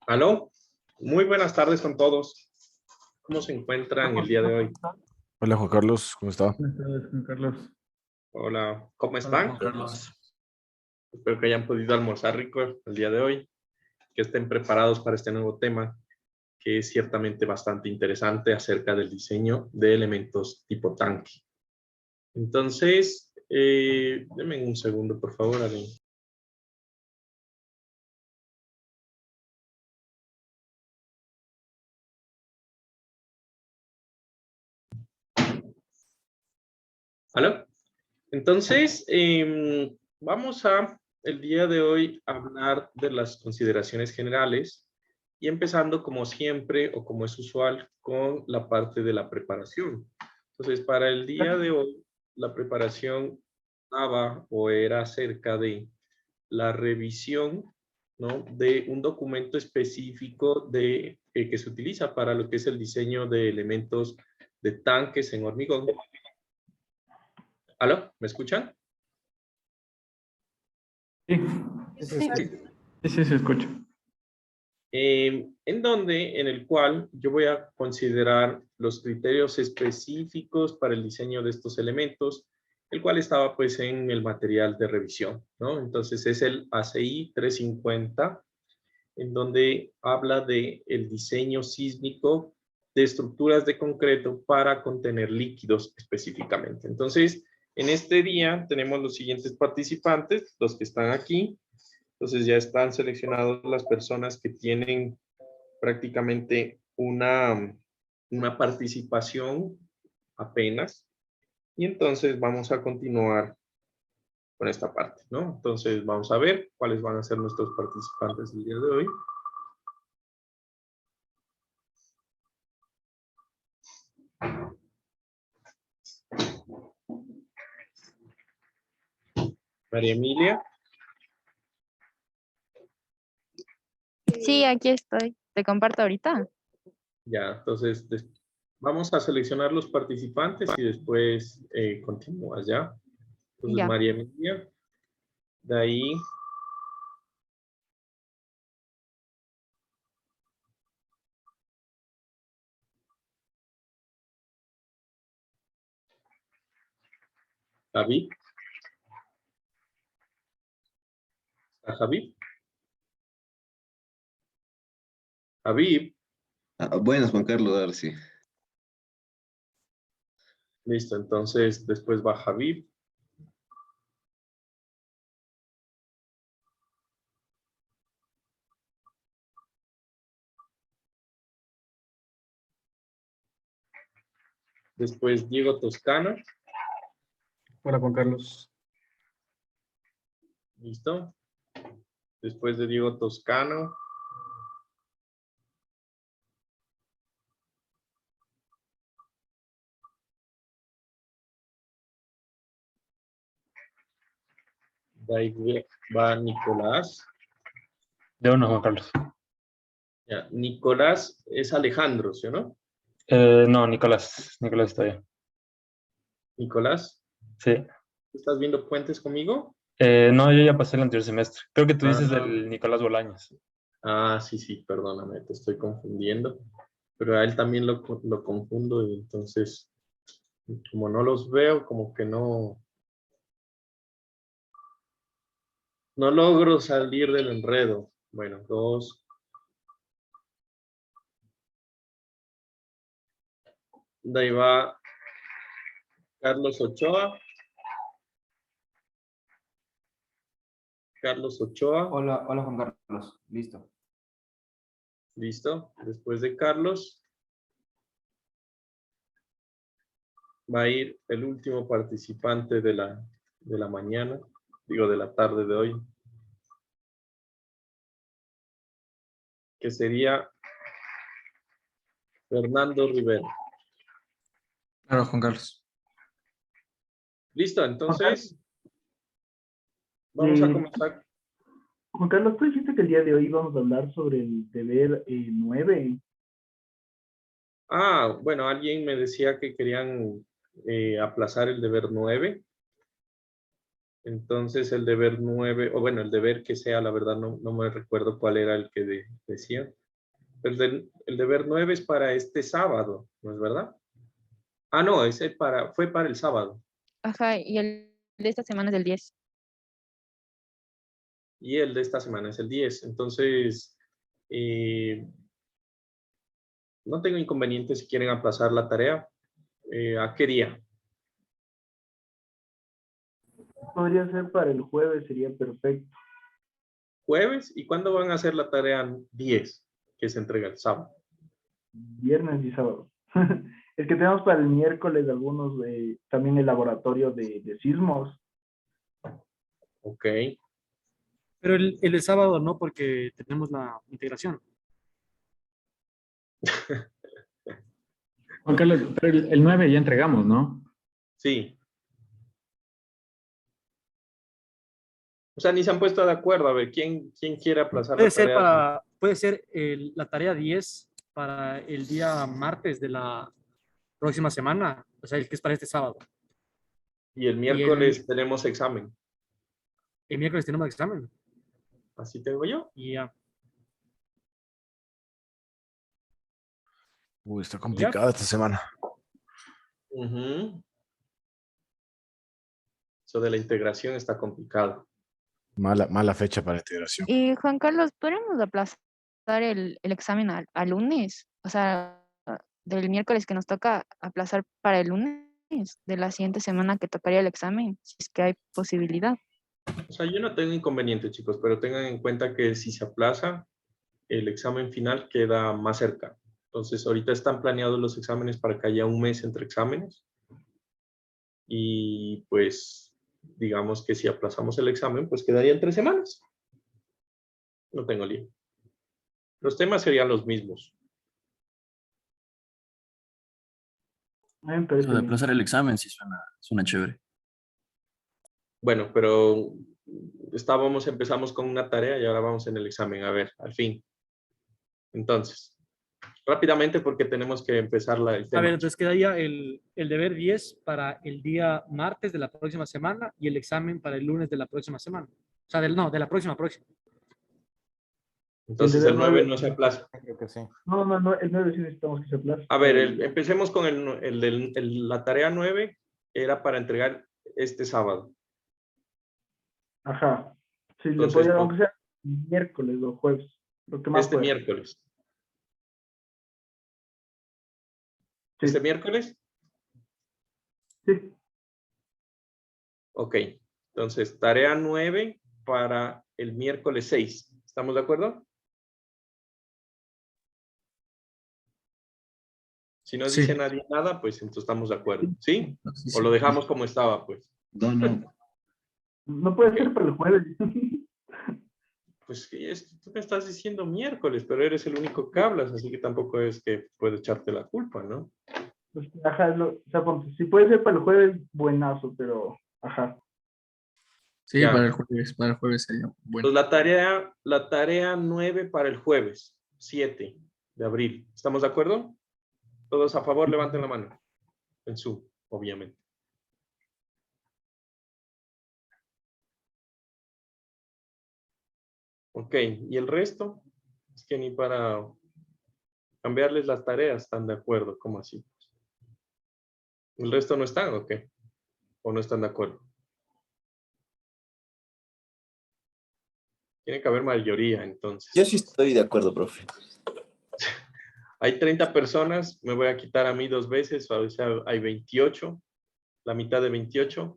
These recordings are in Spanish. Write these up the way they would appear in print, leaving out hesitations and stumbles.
Aló, muy buenas tardes con todos. ¿Cómo se encuentran el día de hoy? Hola Juan Carlos, ¿cómo está? Buenas tardes, Juan Carlos. Hola, ¿cómo Hola, están? Juan Carlos. Espero que hayan podido almorzar rico el día de hoy, que estén preparados para este nuevo tema, que es ciertamente bastante interesante acerca del diseño de elementos tipo tanque. Entonces, denme un segundo, por favor, Ale. ¿Aló? Entonces, vamos a el día de hoy hablar de las consideraciones generales y empezando como siempre o como es usual con la parte de la preparación. Entonces, para el día de hoy, la preparación estaba o era acerca de la revisión, ¿no?, de un documento específico que se utiliza para lo que es el diseño de elementos de tanques en hormigón. ¿Aló? ¿Me escuchan? Sí, Sí. sí, se escucha. En el cual yo voy a considerar los criterios específicos para el diseño de estos elementos, el cual estaba pues en el material de revisión, ¿no? Entonces es el ACI 350, en donde habla de el diseño sísmico de estructuras de concreto para contener líquidos específicamente. Entonces, en este día tenemos los siguientes participantes, los que están aquí. Entonces ya están seleccionadas las personas que tienen prácticamente una participación apenas. Y entonces vamos a continuar con esta parte, ¿no? Entonces vamos a ver cuáles van a ser nuestros participantes el día de hoy. María Emilia. Sí, aquí estoy. ¿Te comparto ahorita? Ya, entonces vamos a seleccionar los participantes y después continúas, ¿ya? Entonces Ya. María Emilia. De ahí Javi. ¿Está Javi? Javi. Buenas, Juan Carlos, ahora sí. Listo, entonces después va Javi. Después Diego Toscano. Hola, Juan Carlos. ¿Listo? Después de Diego Toscano. De ahí va Nicolás. De uno, Juan Carlos. Ya, Nicolás es Alejandro, ¿sí o no? No, Nicolás. Nicolás está bien. Nicolás, Sí. ¿estás viendo puentes conmigo? No, yo ya pasé el anterior semestre. Creo que tú dices Ah. del Nicolás Bolaños. Sí, perdóname, te estoy confundiendo. Pero a él también lo confundo y entonces, como no los veo, como que no logro salir del enredo. Bueno, dos. De ahí va Carlos Ochoa. Carlos Ochoa. Hola, hola Juan Carlos, listo. Listo. Después de Carlos va a ir el último participante de la mañana, digo de la tarde de hoy, que sería Fernando Rivera. Claro, Juan Carlos. Listo, entonces vamos a comenzar. Juan Carlos, tú dijiste que el día de hoy vamos a hablar sobre el deber 9. Bueno, alguien me decía que querían aplazar el deber 9. Entonces el deber 9, o bueno, el deber que sea, la verdad no me recuerdo cuál era el que decía. El deber 9 es para este sábado, ¿no es verdad? Ah, no, fue para el sábado. Ajá, y el de esta semana es del 10. Y el de esta semana es el 10. Entonces, no tengo inconveniente si quieren aplazar la tarea. ¿A qué día? Podría ser para el jueves, sería perfecto. ¿Jueves? ¿Y cuándo van a hacer la tarea 10, que se entrega el sábado? Viernes y sábado. Es que tenemos para el miércoles algunos también el laboratorio de sismos. Ok. Pero el de sábado no, porque tenemos la integración. Juan Carlos, pero el 9 ya entregamos, ¿no? Sí. O sea, ni se han puesto de acuerdo. A ver, ¿quién quiere aplazar la tarea? Puede ser la tarea 10 para el día martes de la próxima semana, o sea, el que es para este sábado. Y el Y miércoles tenemos examen. el miércoles tenemos examen. Así tengo yo. Y ya. Uy, está complicada esta semana. Ujú. Eso de la integración está complicado. Mala fecha para la integración. Y Juan Carlos, ¿podríamos aplazar el examen al lunes? O sea, del miércoles que nos toca aplazar para el lunes de la siguiente semana que tocaría el examen, si es que hay posibilidad. O sea, yo no tengo inconveniente, chicos, pero tengan en cuenta que si se aplaza, el examen final queda más cerca. Entonces, ahorita están planeados los exámenes para que haya un mes entre exámenes. Y pues, digamos que si aplazamos el examen, pues quedaría en 3 semanas. No tengo lío. Los temas serían los mismos. Me parece Eso de bien. aplazar el examen sí suena chévere. Bueno, pero empezamos con una tarea y ahora vamos en el examen. A ver, al fin. Entonces, rápidamente porque tenemos que empezar el tema. A ver, entonces quedaría el deber 10 para el día martes de la próxima semana y el examen para el lunes de la próxima semana. O sea, de la próxima. Entonces el 9 no se aplaza. Creo que sí. No, el 9 sí necesitamos que se aplace. A ver, empecemos con la tarea 9, era para entregar este sábado. Ajá. Sí, le Entonces, podría, aunque sea miércoles o jueves, lo que más este pueda. miércoles. Sí. ¿Este miércoles? Sí, Ok. Entonces, tarea 9 para el miércoles 6. ¿Estamos de acuerdo? Si no Sí. dice nadie nada, pues entonces estamos de acuerdo. ¿Sí? Sí, O lo dejamos como estaba, pues. No. no puede ser para el jueves. Pues tú me estás diciendo miércoles, pero eres el único que hablas, así que tampoco es que puede echarte la culpa, ¿no? Pues, ajá, o sea, si puede ser para el jueves, buenazo, pero ajá. Sí, Ya. para el jueves sería bueno. Entonces, la tarea 9 para el jueves, 7 de abril. ¿Estamos de acuerdo? Todos a favor, levanten la mano. En Zoom, obviamente. Ok, ¿y el resto? Es que ni para cambiarles las tareas están de acuerdo, ¿cómo así? ¿El resto no están o qué? ¿O no están de acuerdo? Tiene que haber mayoría, entonces. Yo sí estoy de acuerdo, profe. Hay 30 personas, me voy a quitar a mí 2 veces, o sea, hay 28, la mitad de 28,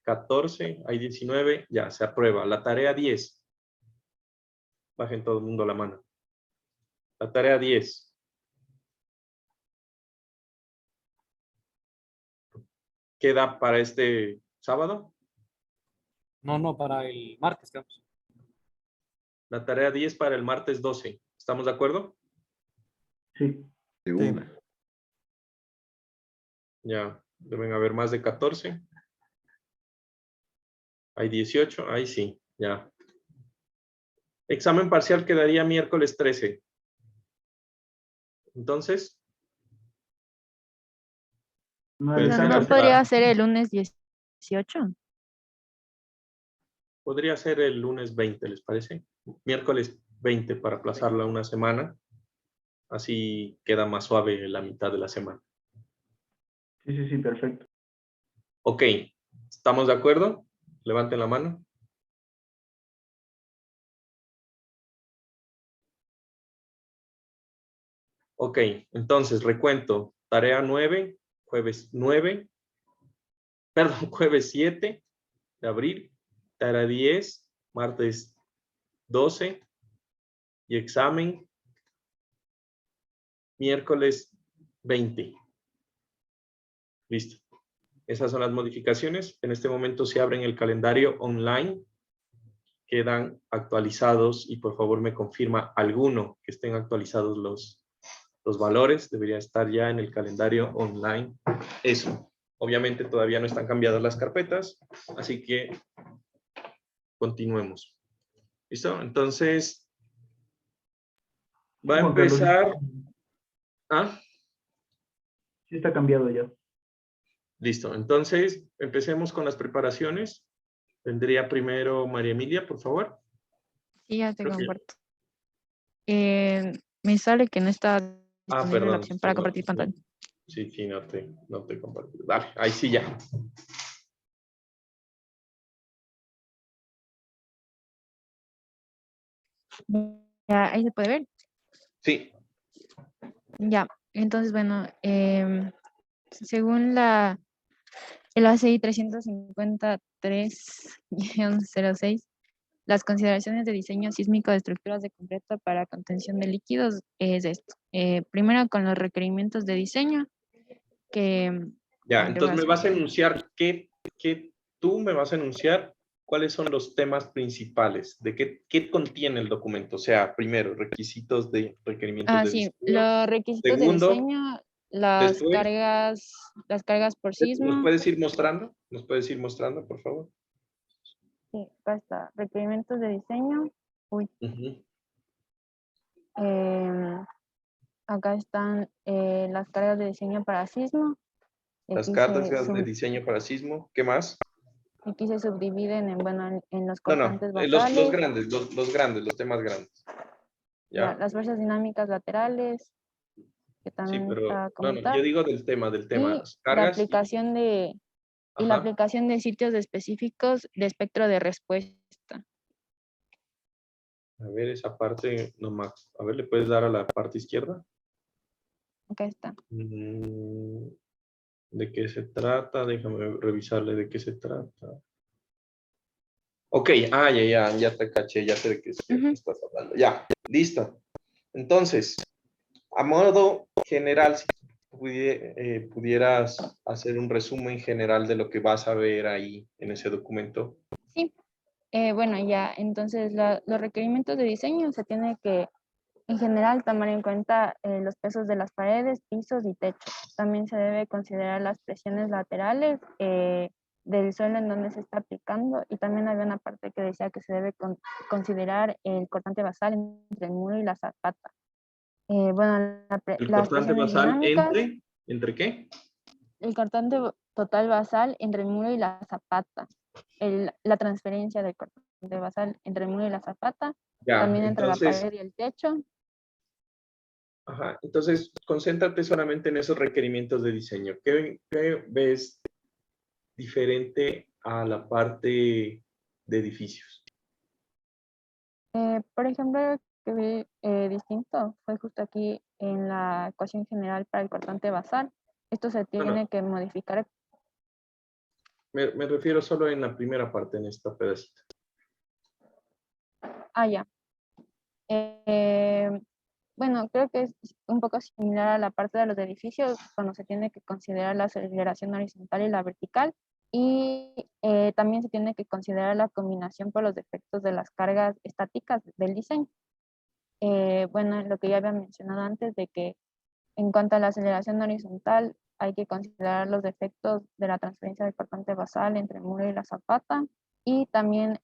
14, hay 19, ya, se aprueba. La tarea 10. Bajen todo el mundo la mano. La tarea 10. ¿Queda para este sábado? No, para el martes, digamos. La tarea 10 para el martes 12. ¿Estamos de acuerdo? Sí. De una. Ya, deben haber más de 14. Hay 18, ahí sí, ya. Examen parcial quedaría miércoles 13. Entonces, No, Puede Pero ser no hasta- podría ser el lunes 18. Podría ser el lunes 20, ¿les parece? Miércoles 20 para aplazarla una semana. Así queda más suave la mitad de la semana. Sí, sí, sí, perfecto. Ok, ¿estamos de acuerdo? Levanten la mano. Ok, entonces recuento. Tarea 9, jueves 9, perdón, jueves 7 de abril, tarea 10, martes 12 y examen miércoles 20. Listo. Esas son las modificaciones. En este momento se abren el calendario online. Quedan actualizados y por favor me confirma alguno que estén actualizados los valores. Debería estar ya en el calendario online. Eso. Obviamente todavía no están cambiadas las carpetas, así que continuemos. ¿Listo? Entonces, va a Juan Carlos, empezar... ¿Ah? sí está cambiado ya. Listo. Entonces, empecemos con las preparaciones. Tendría primero María Emilia, por favor. Sí, ya te Creo que- comparto. Me sale que no está disponible la perdón. opción para compartir pantalla. Sí, sí, no te compartí. Vale, ahí sí ya. Ya, ahí se puede ver. Sí. Ya, entonces, bueno, según el ACI 353-06, las consideraciones de diseño sísmico de estructuras de concreto para contención de líquidos es esto. Primero, con los requerimientos de diseño, que Ya, ahí te voy a entonces me vas a hacer. enunciar tú me vas a enunciar cuáles son los temas principales, de qué contiene el documento. O sea, primero, requisitos de requerimientos de Sí, diseño. los requisitos de Segundo, diseño, las después, cargas por ¿nos sismo. puedes ir mostrando? ¿Nos puedes ir mostrando, por favor? Sí, acá está, requerimientos de diseño. Uy. Ujú. Acá están las cargas de diseño para sismo. Las Aquí cartas se, de diseño para sismo. ¿Qué más? aquí se subdividen en, bueno, en los No, cortantes los basales, grandes, los grandes, los temas grandes. ya, ¿Ya? las fuerzas dinámicas laterales, que Sí, también pero está a no, yo comentar, digo del tema, y las la cargas. aplicación de, y la Ajá. aplicación de sitios específicos de espectro de respuesta. A ver, esa parte, nomás. A ver, ¿le puedes dar a la parte izquierda? Acá está. ¿De qué se trata? Déjame revisarle de qué se trata. Ok, ya te caché, ya sé de qué estás hablando. Ya, listo. Entonces, a modo general, si pudieras hacer un resumen general de lo que vas a ver ahí en ese documento. Sí, bueno, ya, entonces los requerimientos de diseño se tiene que, en general, tomar en cuenta los pesos de las paredes, pisos y techos. También se debe considerar las presiones laterales del suelo en donde se está aplicando, y también había una parte que decía que se debe considerar el cortante basal entre el muro y la zapata. Bueno, El las cortante presiones basal dinámicas, ¿entre qué? el cortante total basal entre el muro y la zapata, la transferencia del cortante basal entre el muro y la zapata, Ya, también entre la entonces, pared y el techo. ajá, entonces concéntrate solamente en esos requerimientos de diseño. ¿Qué ves diferente a la parte de edificios? Por ejemplo, que vi distinto fue justo aquí en la ecuación general para el cortante basal. Esto se No, tiene que modificar. me refiero solo en la primera parte, en esta pedacito. Ya. Bueno, creo que es un poco similar a la parte de los edificios, cuando se tiene que considerar la aceleración horizontal y la vertical, y también se tiene que considerar la combinación por los defectos de las cargas estáticas del diseño. Bueno, lo que ya había mencionado antes, de que en cuanto a la aceleración horizontal, hay que considerar los defectos de la transferencia del cortante basal entre el muro y la zapata, y también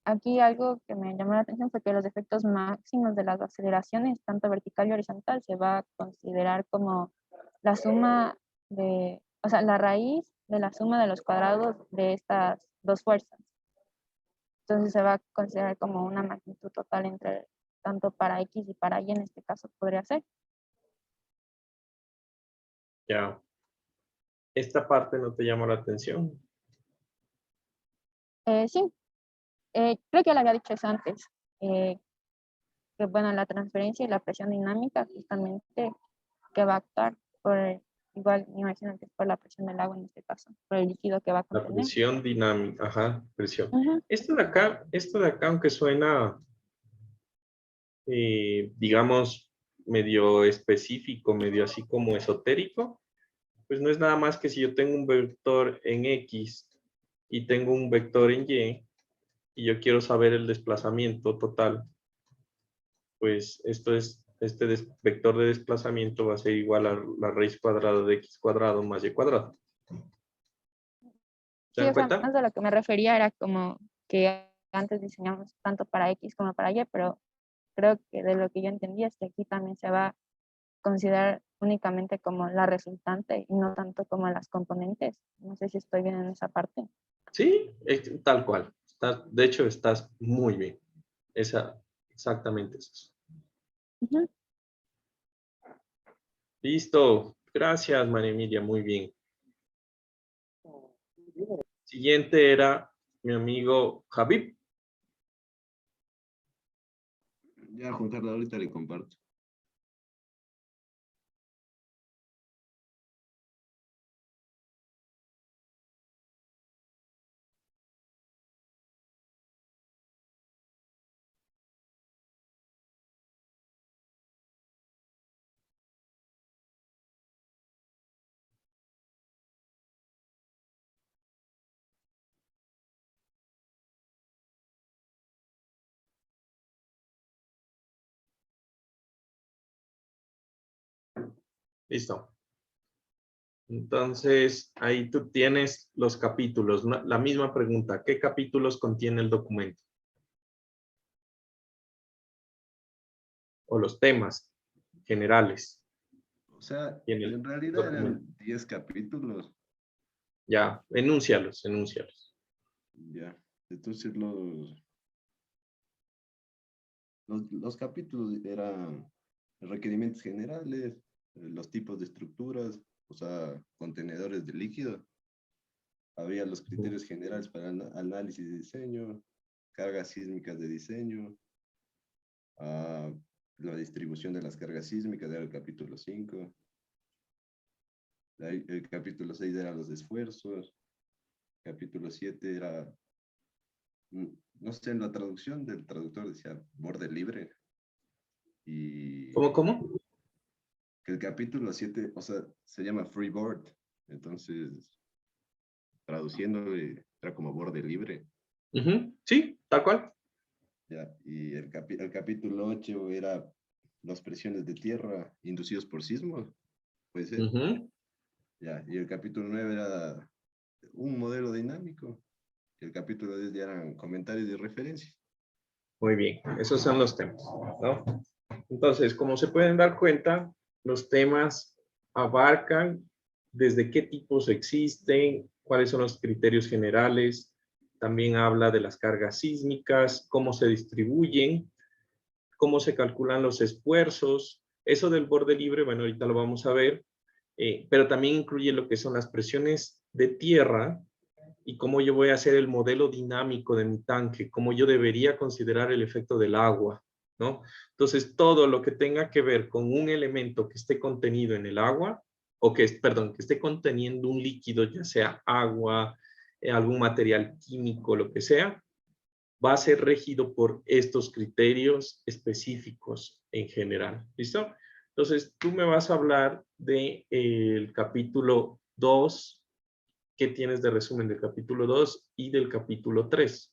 aquí algo que me llamó la atención fue que los efectos máximos de las aceleraciones, tanto vertical y horizontal, se va a considerar como la suma de, o sea, la raíz de la suma de los cuadrados de estas dos fuerzas. Entonces se va a considerar como una magnitud total entre tanto para X y para Y en este caso podría ser. Ya. Esta parte no te llama la atención. Sí, creo que ya le había dicho eso antes, que bueno, la transferencia y la presión dinámica justamente que va a actuar por, igual me imagino que es por la presión del agua en este caso, por el líquido que va a La contener. presión dinámica, ajá, presión. Ujú. Esto de acá, aunque suena, digamos, medio específico, medio así como esotérico, pues no es nada más que si yo tengo un vector en X y tengo un vector en Y yo quiero saber el desplazamiento total, pues este vector de desplazamiento va a ser igual a la raíz cuadrada de X cuadrado más Y cuadrado. ¿Se Sí, dan o sea, cuenta? más de lo que me refería era como que antes diseñamos tanto para X como para Y, pero creo que de lo que yo entendí es que aquí también se va a considerar únicamente como la resultante y no tanto como las componentes. No sé si estoy bien en esa parte. Sí, tal cual. De hecho, estás muy bien. Exactamente eso. Ujú. Listo. Gracias, María Emilia. Muy bien. Siguiente era mi amigo Javib. Ya, Juan Carlos, ahorita le comparto. Listo. Entonces, ahí tú tienes los capítulos. La misma pregunta. ¿Qué capítulos contiene el documento? O los temas generales. O sea, Tiene el en realidad documento. eran 10 capítulos. Ya, enúncialos. Ya. Entonces los capítulos eran requerimientos generales, los tipos de estructuras, o sea, contenedores de líquido. Había los criterios generales para análisis de diseño, cargas sísmicas de diseño, la distribución de las cargas sísmicas era el capítulo 5. El capítulo 6 era los esfuerzos. Capítulo 7 era, no sé, en la traducción del traductor decía borde libre. Y ¿Cómo? que el capítulo 7, o sea, se llama freeboard. Entonces, traduciendo era como borde libre. Sí, tal cual. Ya, y el capítulo 8 era las presiones de tierra inducidos por sismos, puede ser. Ya, y el capítulo 9 era un modelo dinámico. Y el capítulo 10 ya eran comentarios de referencia. Muy bien, esos son los temas, ¿no? Entonces, como se pueden dar cuenta, los temas abarcan desde qué tipos existen, cuáles son los criterios generales, también habla de las cargas sísmicas, cómo se distribuyen, cómo se calculan los esfuerzos. Eso del borde libre, bueno, ahorita lo vamos a ver, pero también incluye lo que son las presiones de tierra y cómo yo voy a hacer el modelo dinámico de mi tanque, cómo yo debería considerar el efecto del agua, ¿no? Entonces, todo lo que tenga que ver con un elemento que esté contenido en el agua, o que esté conteniendo un líquido, ya sea agua, algún material químico, lo que sea, va a ser regido por estos criterios específicos en general. ¿Listo? Entonces, tú me vas a hablar del capítulo 2, ¿qué tienes de resumen del capítulo 2 y del capítulo 3?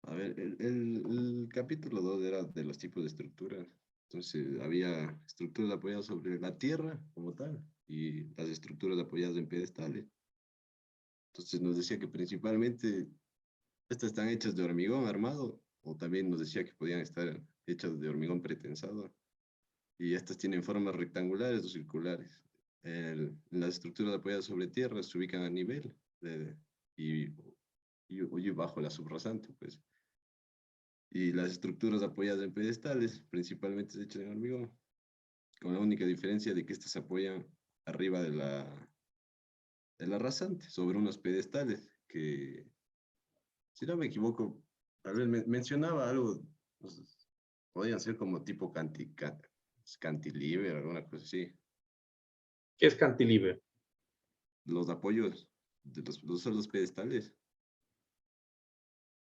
A ver, el capítulo 2 era de los tipos de estructuras. Entonces, había estructuras apoyadas sobre la tierra como tal y las estructuras apoyadas en pedestales. Entonces, nos decía que principalmente estas están hechas de hormigón armado, o también nos decía que podían estar hechas de hormigón pretensado. y estas tienen formas rectangulares o circulares. Las estructuras apoyadas sobre tierra se ubican a nivel y bajo la subrasante, pues. Y las estructuras apoyadas en pedestales, principalmente hechas en hormigón, con la única diferencia de que estas se apoyan arriba de la rasante, sobre unos pedestales, que, si no me equivoco, tal vez mencionaba algo, pues, podrían ser como tipo cantilever, alguna cosa así. ¿Qué es cantilever? Los apoyos de los pedestales.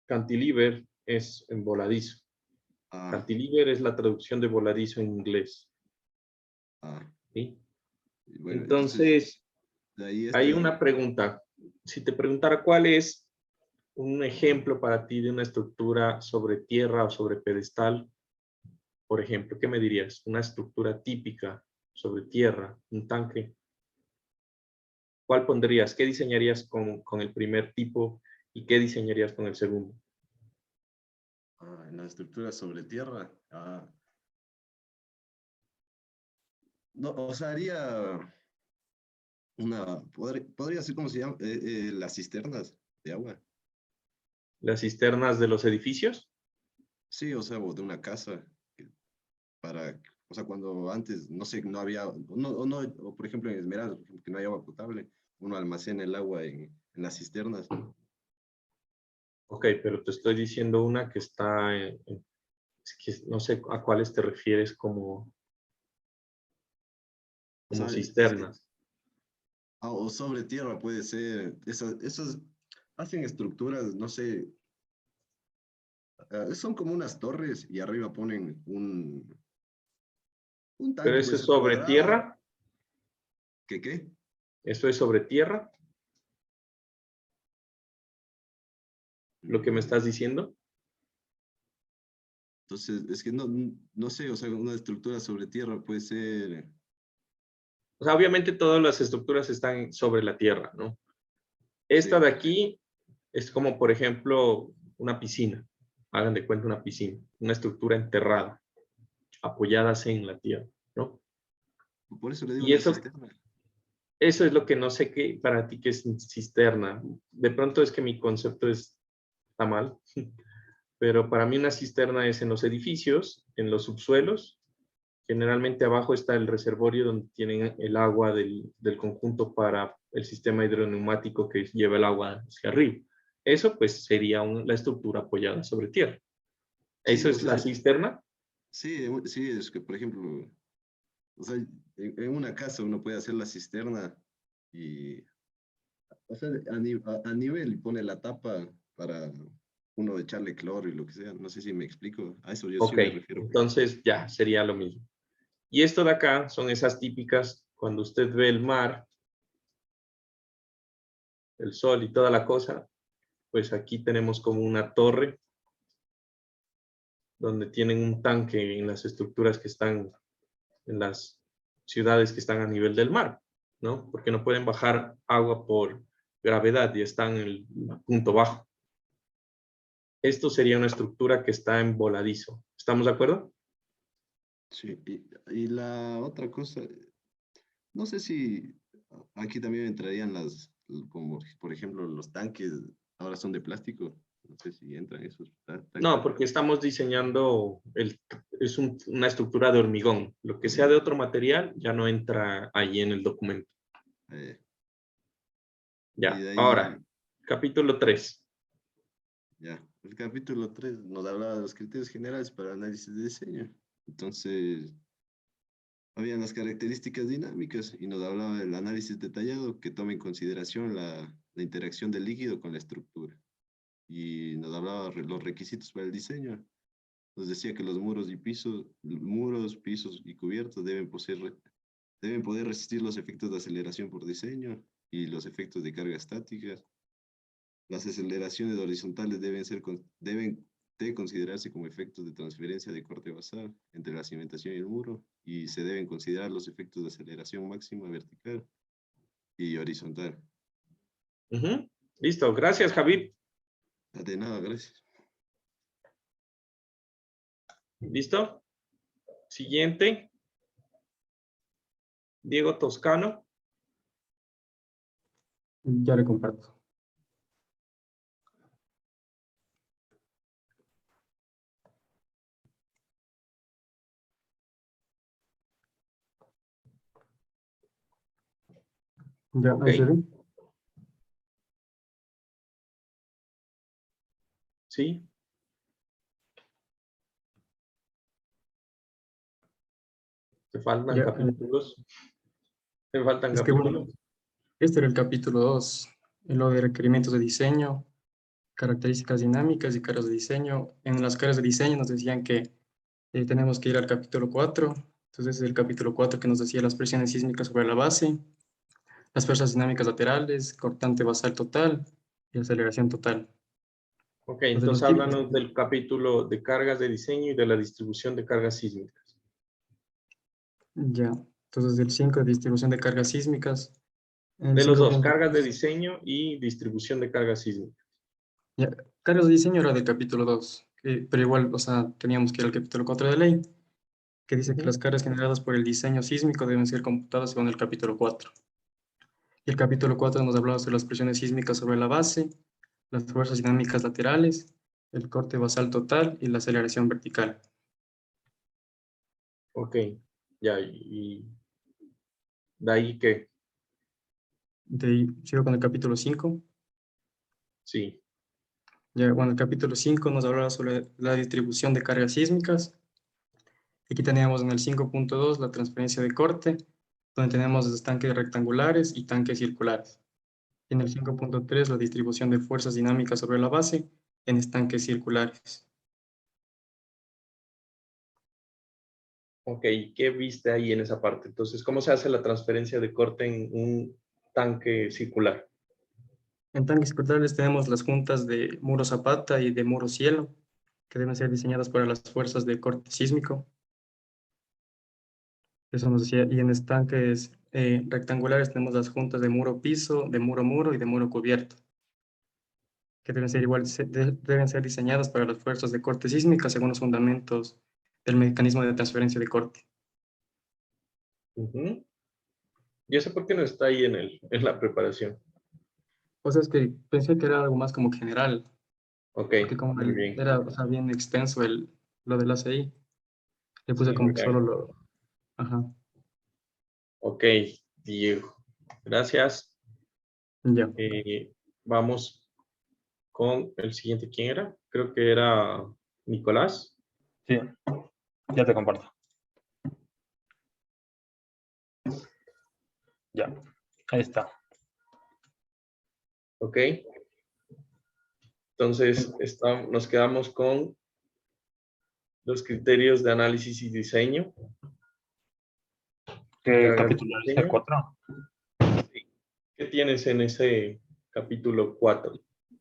Cantilever es en voladizo. Ah, Cantilever es la traducción de voladizo en inglés. ¿Sí? bueno, Entonces, de ahí hay una pregunta. Si te preguntara cuál es un ejemplo para ti de una estructura sobre tierra o sobre pedestal, por ejemplo, ¿qué me dirías? Una estructura típica sobre tierra, un tanque. ¿Cuál pondrías? ¿Qué diseñarías con el primer tipo y qué diseñarías con el segundo? en la estructura sobre tierra. No, o sea, haría podría ser como se llama, las cisternas de agua. ¿Las cisternas de los edificios? Sí, o sea, o de una casa, o sea, cuando antes, no sé, no había, o por ejemplo en Esmeralda, por ejemplo, que no hay agua potable, uno almacena el agua en las cisternas. Ok, pero te estoy diciendo una que está es que no sé a cuáles te refieres como cisternas. O sobre tierra puede ser, esas hacen estructuras, no sé, son como unas torres y arriba ponen un tanque. ¿Pero eso puede es ser sobre cuadrado. tierra? ¿Qué? ¿Eso es sobre tierra? ¿Lo que me estás diciendo? Entonces, es que no sé, o sea, una estructura sobre tierra puede ser... O sea, obviamente todas las estructuras están sobre la tierra, ¿no? Esta de aquí es como, por ejemplo, una piscina. Hagan de cuenta una piscina, una estructura enterrada, apoyadas en la tierra, ¿no? Por eso le digo Y una eso, cisterna. eso es lo que no sé qué para ti que es cisterna. De pronto es que mi concepto está mal, pero para mí una cisterna es en los edificios, en los subsuelos. Generalmente abajo está el reservorio donde tienen el agua del conjunto para el sistema hidroneumático que lleva el agua hacia arriba. Eso pues sería la estructura apoyada sobre tierra. Sí, ¿Eso o es sea, la cisterna? sí, es que, por ejemplo, o sea, en una casa uno puede hacer la cisterna y, o sea, a nivel y pone la tapa para uno echarle cloro y lo que sea. No sé si me explico. A eso yo sí Ok, me refiero. entonces ya sería lo mismo. Y esto de acá son esas típicas cuando usted ve el mar, el sol y toda la cosa, pues aquí tenemos como una torre donde tienen un tanque en las estructuras que están en las ciudades que están a nivel del mar, ¿no? Porque no pueden bajar agua por gravedad y están en el punto bajo. Esto sería una estructura que está en voladizo. ¿Estamos de acuerdo? Sí, y la otra cosa, no sé si aquí también entrarían como por ejemplo los tanques, ahora son de plástico. No sé si entran esos tanques. No, porque estamos diseñando, es una estructura de hormigón. Lo que sea de otro material ya no entra ahí en el documento. Y Ya, de ahora, ahí, capítulo 3. ya, el capítulo 3 nos hablaba de los criterios generales para análisis de diseño. Entonces, habían las características dinámicas y nos hablaba del análisis detallado que toma en consideración la interacción del líquido con la estructura. Y nos hablaba de los requisitos para el diseño. Nos decía que los muros, pisos y cubiertos deben poder resistir los efectos de aceleración por diseño y los efectos de carga estática. Las aceleraciones horizontales deben de considerarse como efectos de transferencia de corte basal entre la cimentación y el muro, y se deben considerar los efectos de aceleración máxima vertical y horizontal. Listo, gracias, Javid. De nada, gracias. ¿Listo? Siguiente. Diego Toscano. Ya le comparto. Ya, Ok. ahí se ve. Sí. Te faltan Ya, capítulos. Te faltan es que capítulos. bueno, este era el capítulo 2, lo de requerimientos de diseño, características dinámicas y caras de diseño. En las caras de diseño nos decían que tenemos que ir al capítulo 4. Entonces es el capítulo 4 que nos decía las presiones sísmicas sobre la base, las fuerzas dinámicas laterales, cortante basal total y aceleración total. Ok, Entonces, entonces los tipos- háblanos del capítulo de cargas de diseño y de la distribución de cargas sísmicas. Ya, entonces el 5 de distribución de cargas sísmicas. El De los dos, 5.3. cargas de diseño y distribución de cargas sísmicas. Ya, cargas de diseño era del capítulo 2, pero igual, o sea, teníamos que ir al capítulo 4 de ley, que dice que las cargas generadas por el diseño sísmico deben ser computadas según el capítulo 4. Y el capítulo 4 nos hablaba sobre las presiones sísmicas sobre la base, las fuerzas dinámicas laterales, el corte basal total y la aceleración vertical. Ok, ya, y de ahí que, De ahí sigo con el capítulo 5. sí. Ya, bueno, el capítulo 5 nos hablaba sobre la distribución de cargas sísmicas. Aquí teníamos en el 5.2 la transferencia de corte, donde tenemos los tanques rectangulares y tanques circulares. Y en el 5.3 la distribución de fuerzas dinámicas sobre la base en estanques circulares. Ok, ¿qué viste ahí en esa parte? Entonces, ¿cómo se hace la transferencia de corte en un tanque circular? En tanques circulares tenemos las juntas de muro zapata y de muro cielo, que deben ser diseñadas para las fuerzas de corte sísmico. Eso nos decía, y en estanques rectangulares tenemos las juntas de muro piso, de muro muro y de muro cubierto, que deben ser igual, deben ser diseñadas para las fuerzas de corte sísmica según los fundamentos del mecanismo de transferencia de corte. Ujú. Yo sé por qué no está ahí en la preparación. O sea, es que pensé que era algo más como general, Ok, porque como muy bien. era, o sea, bien extenso lo del ACI, le puse Sí, como muy que solo bien. lo... Ajá, Ok, Diego. Gracias. ya. Vamos con el siguiente. ¿Quién era? Creo que era Nicolás. Sí, ya te comparto. Ya, ahí está. Ok. Entonces, nos quedamos con los criterios de análisis y diseño. ¿Qué Cargas de capítulo es el diseño. 4? ¿Qué tienes en ese capítulo 4?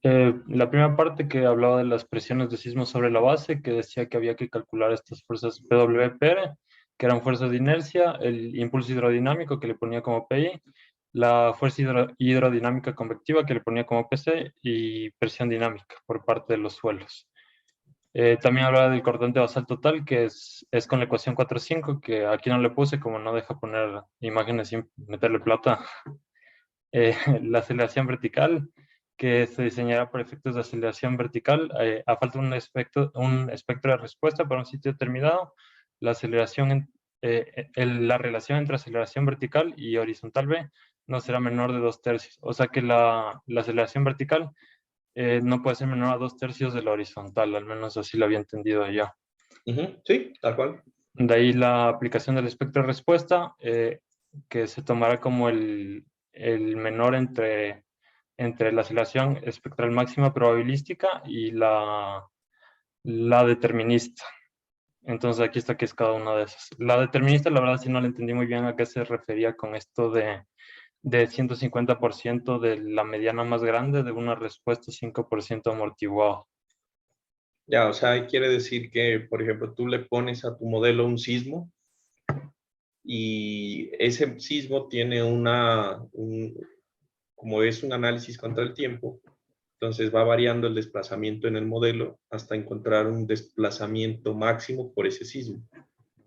La primera parte que hablaba de las presiones de sismo sobre la base, que decía que había que calcular estas fuerzas PWPR, que eran fuerzas de inercia, el impulso hidrodinámico que le ponía como PI, la fuerza hidrodinámica convectiva que le ponía como PC y presión dinámica por parte de los suelos. También hablaba del cortante basal total, que es con la ecuación 4.5, que aquí no le puse, como no deja poner imágenes sin meterle plata. La aceleración vertical, que se diseñará por efectos de aceleración vertical, a falta de un espectro de respuesta para un sitio determinado, la aceleración, la relación entre aceleración vertical y horizontal B no será menor de 2/3. O sea que la aceleración vertical no puede ser menor a 2/3 de la horizontal, al menos así lo había entendido yo. Sí, tal cual. De ahí la aplicación del espectro de respuesta, que se tomará como el menor entre la aceleración espectral máxima probabilística y la determinista. Entonces aquí está que es cada una de esas. La determinista, la verdad, sí no le entendí muy bien a qué se refería con esto de 150% de la mediana más grande de una respuesta 5% amortiguado. Ya, o sea, quiere decir que, por ejemplo, tú le pones a tu modelo un sismo y ese sismo tiene como es un análisis contra el tiempo, entonces va variando el desplazamiento en el modelo hasta encontrar un desplazamiento máximo por ese sismo.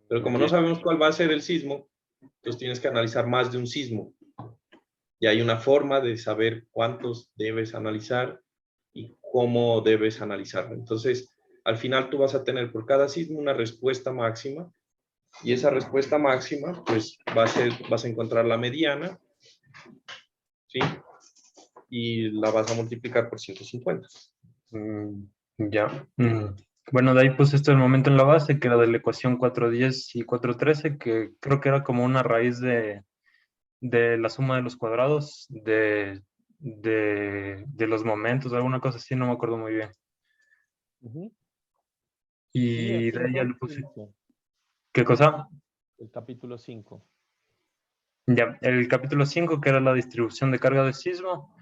Pero como no sabemos cuál va a ser el sismo, Entonces tienes que analizar más de un sismo. Y hay una forma de saber cuántos debes analizar y cómo debes analizarlo. Entonces, al final tú vas a tener por cada sismo una respuesta máxima, y esa respuesta máxima, pues vas a encontrar la mediana, ¿sí? Y la vas a multiplicar por 150. Ya. Bueno, de ahí puse esto el momento en la base, que era de la ecuación 410 y 413, que creo que era como una raíz de la suma de los cuadrados de los momentos, alguna cosa así, no me acuerdo muy bien. Y de ahí ya le puse... ¿Qué cosa? El capítulo 5. Ya, el capítulo 5, que era la distribución de carga de sismo.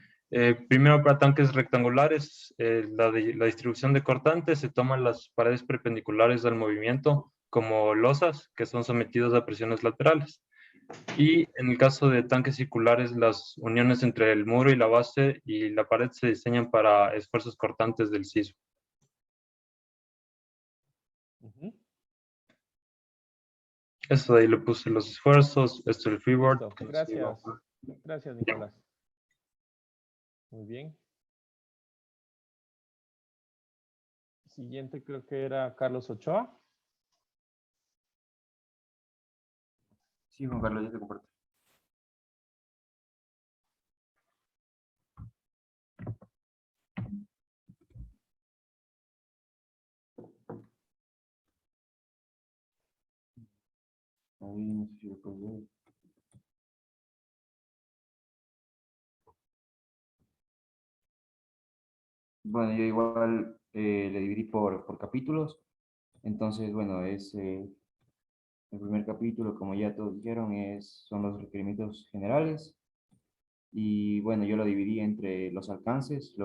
Primero para tanques rectangulares, la distribución de cortantes, se toman las paredes perpendiculares al movimiento como losas que son sometidas a presiones laterales. Y en el caso de tanques circulares, las uniones entre el muro y la base y la pared se diseñan para esfuerzos cortantes del sismo. Eso de ahí le puse los esfuerzos, esto es el freeboard. Gracias. Gracias, Nicolás. Muy bien. Siguiente creo que era Carlos Ochoa. Sí, Juan Carlos, ya te comparto. Ahí no sé si lo puedo ver. Bueno, yo igual le dividí por capítulos. Entonces, bueno, es el primer capítulo, como ya todos dijeron, son los requerimientos generales. Y bueno, yo lo dividí entre los alcances,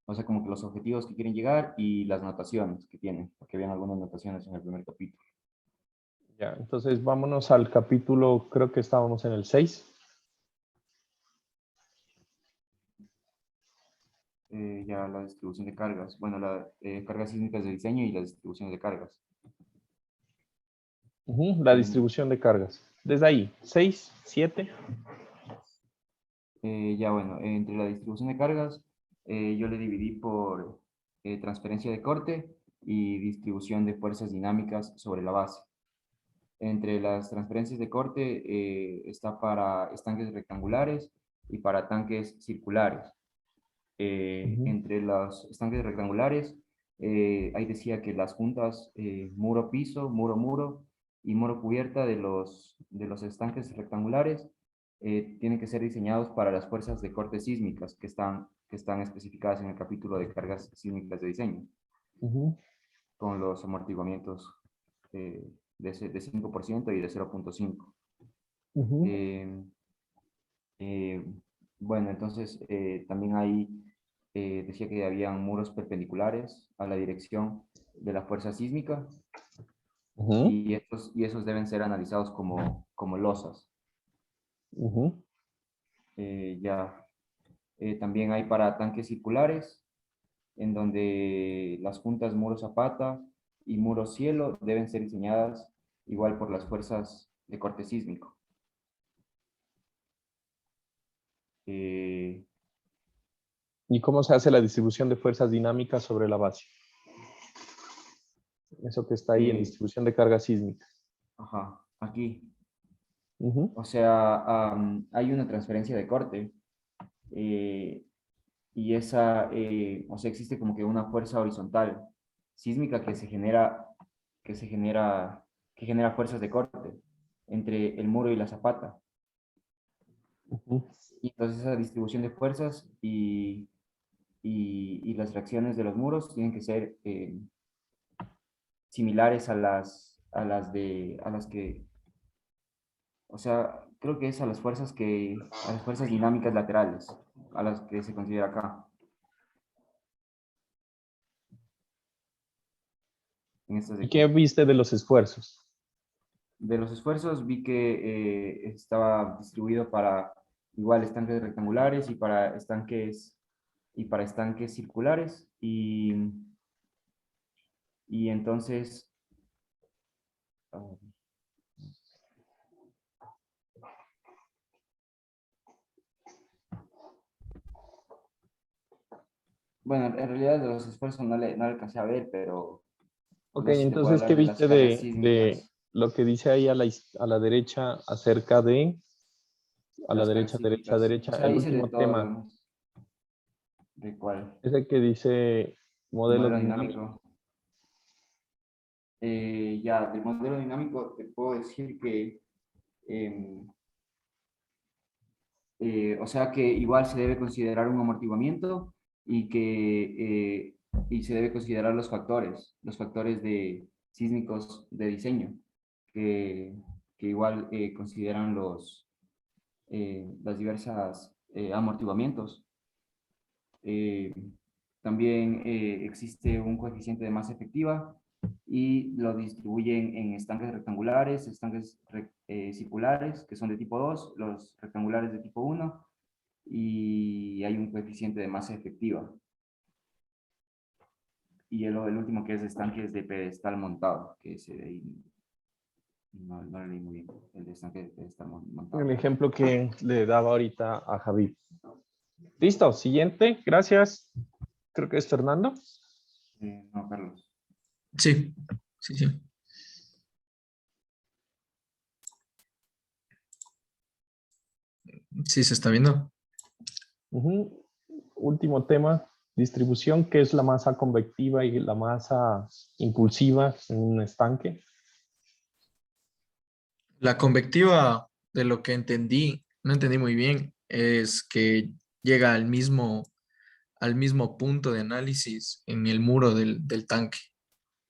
o sea, como que los objetivos que quieren llegar y las notaciones que tienen, porque habían algunas notaciones en el primer capítulo. Ya, entonces vámonos al capítulo, creo que estábamos en el 6. Ya la distribución de cargas, bueno, las cargas sísmicas de diseño y la distribución de cargas. La distribución de cargas. Desde ahí, 6, 7. Ya bueno, entre la distribución de cargas, yo le dividí por transferencia de corte y distribución de fuerzas dinámicas sobre la base. Entre las transferencias de corte está para estanques rectangulares y para tanques circulares. Entre los estanques rectangulares, ahí decía que las juntas muro-piso, muro-muro y muro-cubierta de los estanques rectangulares tienen que ser diseñados para las fuerzas de corte sísmicas que están especificadas en el capítulo de cargas sísmicas de diseño, con los amortiguamientos de 5% y de 0.5. Bueno, entonces también ahí decía que habían muros perpendiculares a la dirección de la fuerza sísmica y esos deben ser analizados como losas. También hay para tanques circulares, en donde las juntas muro-zapata y muro-cielo deben ser diseñadas igual por las fuerzas de corte sísmico. ¿Y cómo se hace la distribución de fuerzas dinámicas sobre la base? Eso que está ahí en distribución de cargas sísmicas. Ajá, aquí. O sea, hay una transferencia de corte y esa, o sea, existe como que una fuerza horizontal sísmica que genera fuerzas de corte entre el muro y la zapata. Y entonces esa distribución de fuerzas y las reacciones de los muros tienen que ser similares a las que, o sea, creo que es a las fuerzas dinámicas laterales, a las que se considera acá. ¿Y qué viste de los esfuerzos? De los esfuerzos vi que estaba distribuido para igual estanques rectangulares y para estanques circulares y entonces Bueno, en realidad de los esfuerzos no le alcancé a ver, pero Ok, no sé si te puedo entonces, ¿qué hablar de las viste cargas de sísmicas. lo que dice ahí a la derecha acerca de, a la Las cargas derecha, derecha, sísmicas. O derecha, sea, el hice de último todo lo tema, demás. ¿De cuál? ese que dice modelo Modelo dinámico? dinámico. Ya, del modelo dinámico te puedo decir que, em, o sea que igual se debe considerar un amortiguamiento y que y se debe considerar los factores de sísmicos de diseño, que, que igual consideran las diversas amortiguamientos. Eh, También existe un coeficiente de masa efectiva y lo distribuyen en estanques rectangulares, circulares, que son de tipo 2, los rectangulares de tipo 1, y hay un coeficiente de masa efectiva. Y el último que es estanques de pedestal montado, que ese de ahí no lo leí muy bien, el de estanque de pedestal montado. El ejemplo que le daba ahorita a Javi. Listo, siguiente, gracias. Creo que es Fernando. No, Carlos. Sí, sí, sí. Sí, se está viendo. Ujú. Último tema, distribución, que es la masa convectiva y la masa impulsiva en un estanque. La convectiva, de lo que entendí, no entendí muy bien, es que llega al mismo punto de análisis en el muro del tanque.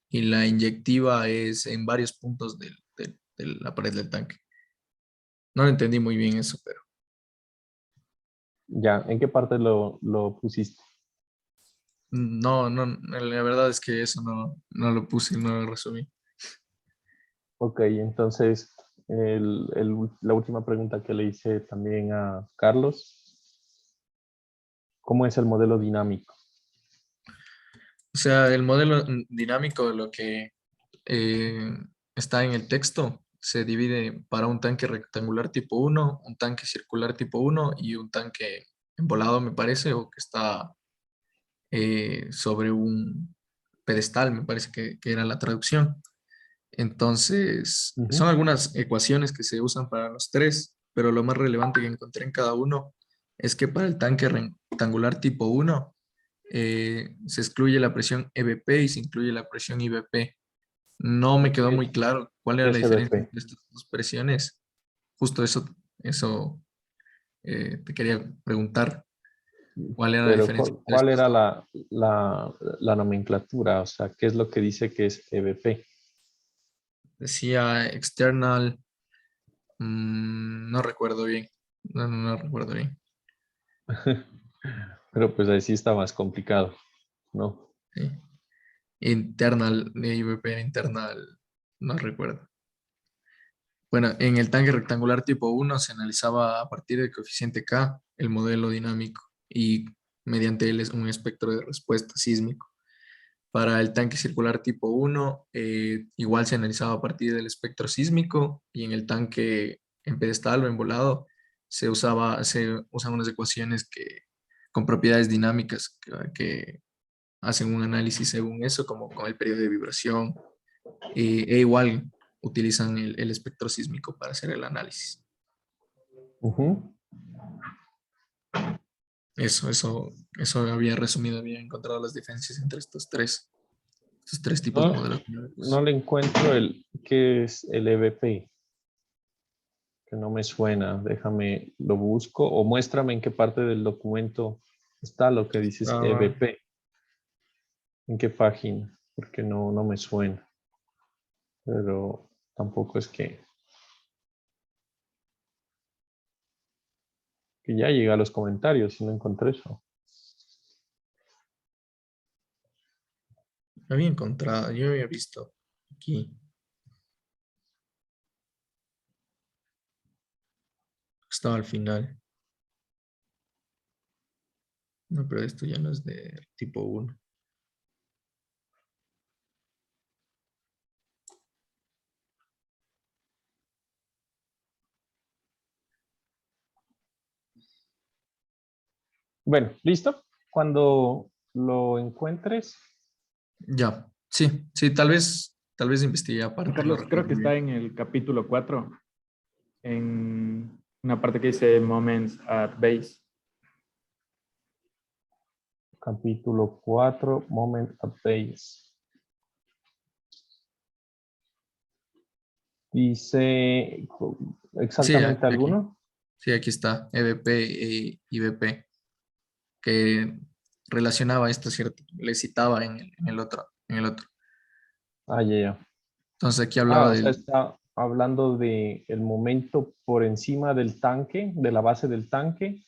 Y la inyectiva es en varios puntos de la pared del tanque. No entendí muy bien eso, pero Ya, ¿en qué parte lo pusiste? no, la verdad es que eso no lo puse, no lo resumí. Ok, entonces la última pregunta que le hice también a Carlos. ¿Cómo es el modelo dinámico? O sea, el modelo dinámico de lo que eh, está en el texto se divide para un tanque rectangular tipo 1, un tanque circular tipo 1 y un tanque embolado, me parece, o que está sobre un pedestal, me parece que era la traducción. Entonces, son Ujú. algunas ecuaciones que se usan para los tres, pero lo más relevante que encontré en cada uno es que para el tanque rectangular tipo 1 se excluye la presión EBP y se incluye la presión IBP. No me quedó muy claro cuál era la diferencia SBP. entre estas dos presiones. Justo eso te quería preguntar, cuál era la Pero diferencia entre ¿cuál estas era dos. la nomenclatura? O sea, ¿qué es lo que dice que es EBP? Decía external, no recuerdo bien. No recuerdo bien. Pero pues ahí sí está más complicado, ¿no? Sí. Internal, IBP internal, no recuerdo. Bueno, en el tanque rectangular tipo 1 se analizaba a partir del coeficiente K el modelo dinámico y mediante él es un espectro de respuesta sísmico. Para el tanque circular tipo 1, igual se analizaba a partir del espectro sísmico y en el tanque en pedestal o en volado se usan unas ecuaciones con propiedades dinámicas que hacen un análisis según eso, como con el periodo de vibración, e igual utilizan el espectro sísmico para hacer el análisis. Ujú. Eso había resumido, había encontrado las diferencias entre esos tres tipos de No, modelos no dinámicos. le encuentro qué es el EBP, que no me suena. Déjame, lo busco o muéstrame en qué parte del documento está lo que dices Estaba, EBP. ¿En qué página? Porque no me suena. Pero tampoco es que ya llegué a los comentarios y no encontré eso. había encontrado, yo había visto aquí, estaba al final. No, pero esto ya no es de tipo 1. Bueno, ¿listo? Cuando lo encuentres. Ya, sí, sí, tal vez investigué aparte. Carlos, no creo que recuerdo está bien. en el capítulo 4, en una parte que dice Moments at Base. Capítulo 4, Moment at Base. Dice Sí, exactamente aquí, alguno. sí, aquí está, EBP y BP, que relacionaba esto, ¿cierto? Le citaba en el otro. Ah, ya, ya. Entonces aquí Ah, hablaba o sea, del, está hablando de el momento por encima del tanque, de la base del tanque,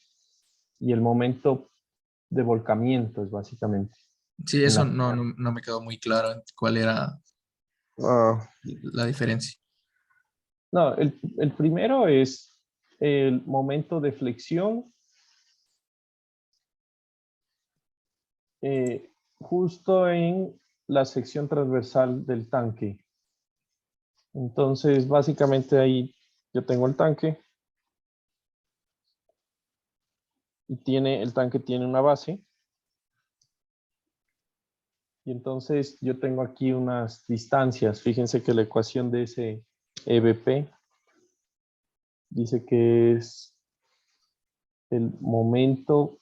y el momento de volcamiento, es básicamente. sí, En eso la, no me quedó muy claro cuál era Ah, la diferencia. no, el primero es el momento de flexión justo en la sección transversal del tanque. Entonces, básicamente ahí yo tengo el tanque y el tanque tiene una base. Y entonces yo tengo aquí unas distancias. Fíjense que la ecuación de ese EBP dice que es el momento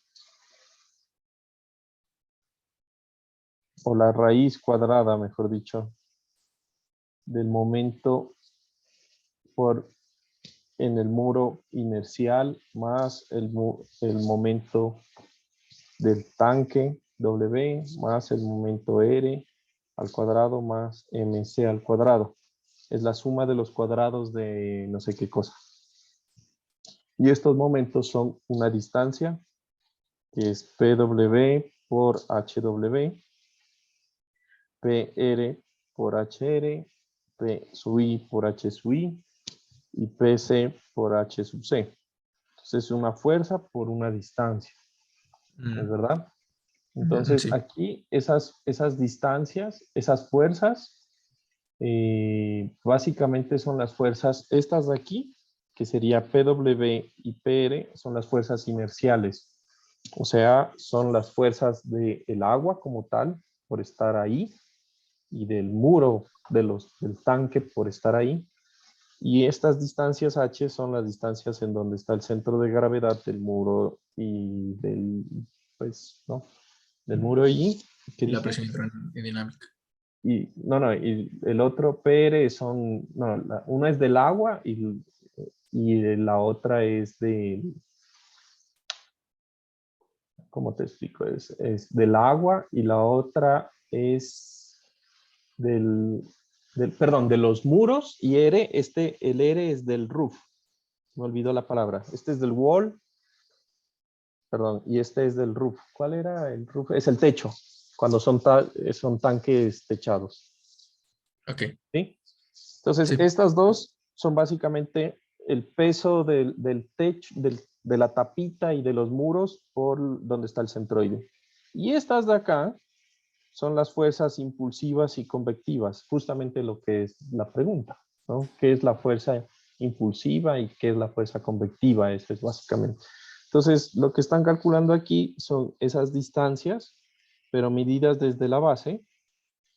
o la raíz cuadrada, mejor dicho, del momento en el muro inercial más el momento del tanque W más el momento R al cuadrado más MC al cuadrado. Es la suma de los cuadrados de no sé qué cosa. Y estos momentos son una distancia que es PW por HW, PR por HR, P sub I por H sub I y PC por H sub C. Entonces es una fuerza por una distancia, ¿es verdad? Entonces Sí, aquí esas distancias, esas fuerzas, básicamente son las fuerzas, estas de aquí, que sería PW y PR, son las fuerzas inerciales. O sea, son las fuerzas del agua como tal, por estar ahí, y del muro del tanque por estar ahí. Y estas distancias H son las distancias en donde está el centro de gravedad del muro y pues, ¿no? Del muro y, ¿qué y la dije? presión hidrodinámica. No, y el otro PR son, no, una es del agua y la otra es ¿cómo te explico? Es del agua y la otra es perdón, de los muros y R, el R es del roof. Me olvidó la palabra. Este es del wall, perdón, y este es del roof. ¿Cuál era el roof? Es el techo, cuando son tanques techados. Ok, ¿Sí? Entonces, sí. estas dos son básicamente el peso del techo, de la tapita y de los muros por donde está el centroide. Y estas de acá son las fuerzas impulsivas y convectivas, justamente lo que es la pregunta, ¿no? ¿Qué es la fuerza impulsiva y qué es la fuerza convectiva? Eso es básicamente. Entonces, lo que están calculando aquí son esas distancias, pero medidas desde la base,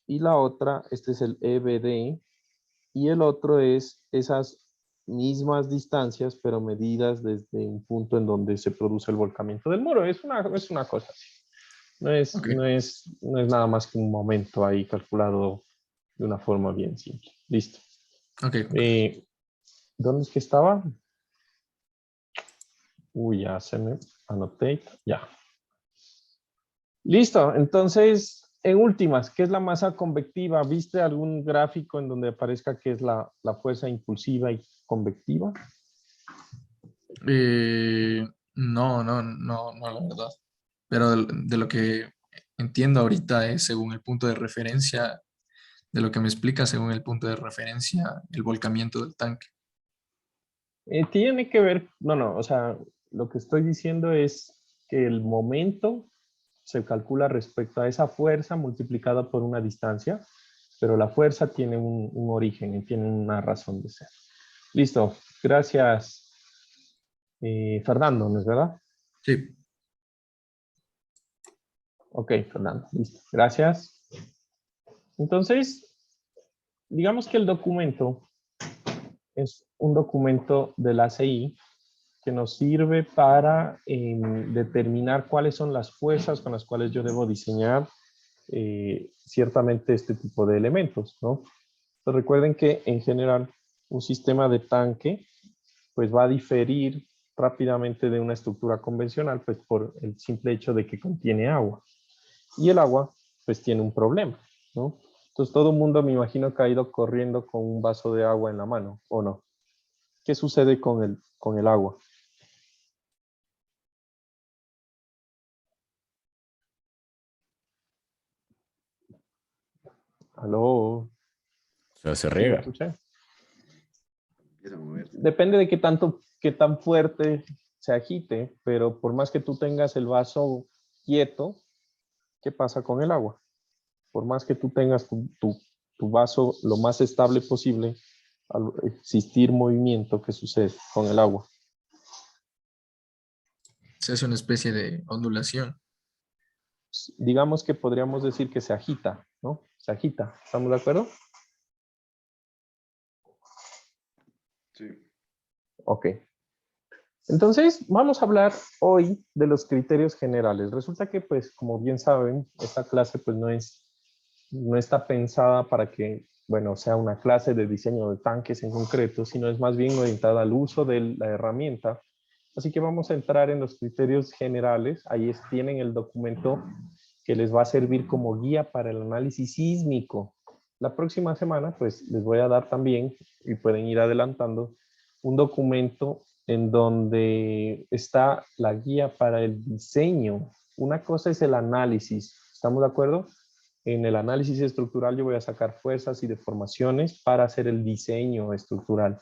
y la otra, este es el EBD, y el otro es esas mismas distancias, pero medidas desde un punto en donde se produce el volcamiento del muro. Es una cosa así. Ok. No es nada más que un momento ahí calculado de una forma bien simple. Listo. Ok. ¿Dónde es que estaba? Uy, ya se me annotate. Ya. Listo. Entonces, en últimas, ¿qué es la masa convectiva? ¿Viste algún gráfico en donde aparezca qué es la fuerza impulsiva y convectiva? No, la verdad. Pero de lo que entiendo ahorita es según el punto de referencia, de lo que me explica según el punto de referencia, el volcamiento del tanque. Tiene que ver, no, o sea, lo que estoy diciendo es que el momento se calcula respecto a esa fuerza multiplicada por una distancia, pero la fuerza tiene un origen y tiene una razón de ser. Listo, gracias, Fernando, ¿no es verdad? Sí. Ok, Fernando, listo. Gracias. Entonces, digamos que el documento es un documento de la ACI que nos sirve para determinar cuáles son las fuerzas con las cuales yo debo diseñar ciertamente este tipo de elementos, ¿no? Entonces, recuerden que en general un sistema de tanque pues va a diferir rápidamente de una estructura convencional pues por el simple hecho de que contiene agua. Y el agua pues tiene un problema, ¿no? Entonces todo el mundo me imagino que ha ido corriendo con un vaso de agua en la mano, ¿o no? ¿Qué sucede con el agua? ¿Aló? O sea, se ¿Sí me riega. escuchan? Empieza a moverse. Depende de qué tan fuerte se agite, pero por más que tú tengas el vaso quieto, ¿qué pasa con el agua? Por más que tú tengas tu vaso lo más estable posible, al existir movimiento, ¿qué sucede con el agua? Se hace una especie de ondulación. Digamos que podríamos decir que se agita, ¿no? Se agita, ¿estamos de acuerdo? Sí. Ok. Entonces, vamos a hablar hoy de los criterios generales. Resulta que, pues, como bien saben, esta clase, pues, no está pensada para que, bueno, sea una clase de diseño de tanques en concreto, sino es más bien orientada al uso de la herramienta. Así que vamos a entrar en los criterios generales. Ahí tienen el documento que les va a servir como guía para el análisis sísmico. La próxima semana, pues, les voy a dar también, y pueden ir adelantando, un documento en donde está la guía para el diseño. Una cosa es el análisis, ¿estamos de acuerdo? En el análisis estructural yo voy a sacar fuerzas y deformaciones para hacer el diseño estructural.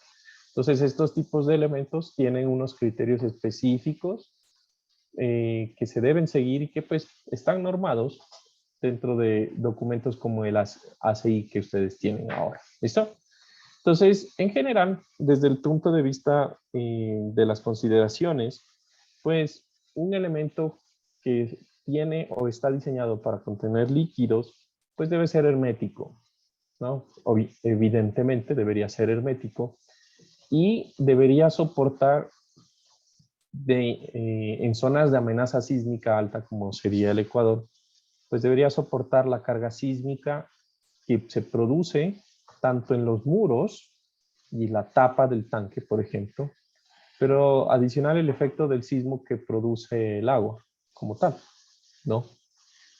Entonces, estos tipos de elementos tienen unos criterios específicos que se deben seguir y que pues están normados dentro de documentos como el ACI que ustedes tienen ahora. ¿Listo? Entonces, en general, desde el punto de vista de las consideraciones, pues un elemento que tiene o está diseñado para contener líquidos, pues debe ser hermético, ¿no? Evidentemente debería ser hermético y debería soportar en zonas de amenaza sísmica alta, como sería el Ecuador, pues debería soportar la carga sísmica que se produce tanto en los muros y la tapa del tanque, por ejemplo, pero adicional el efecto del sismo que produce el agua como tal, ¿no?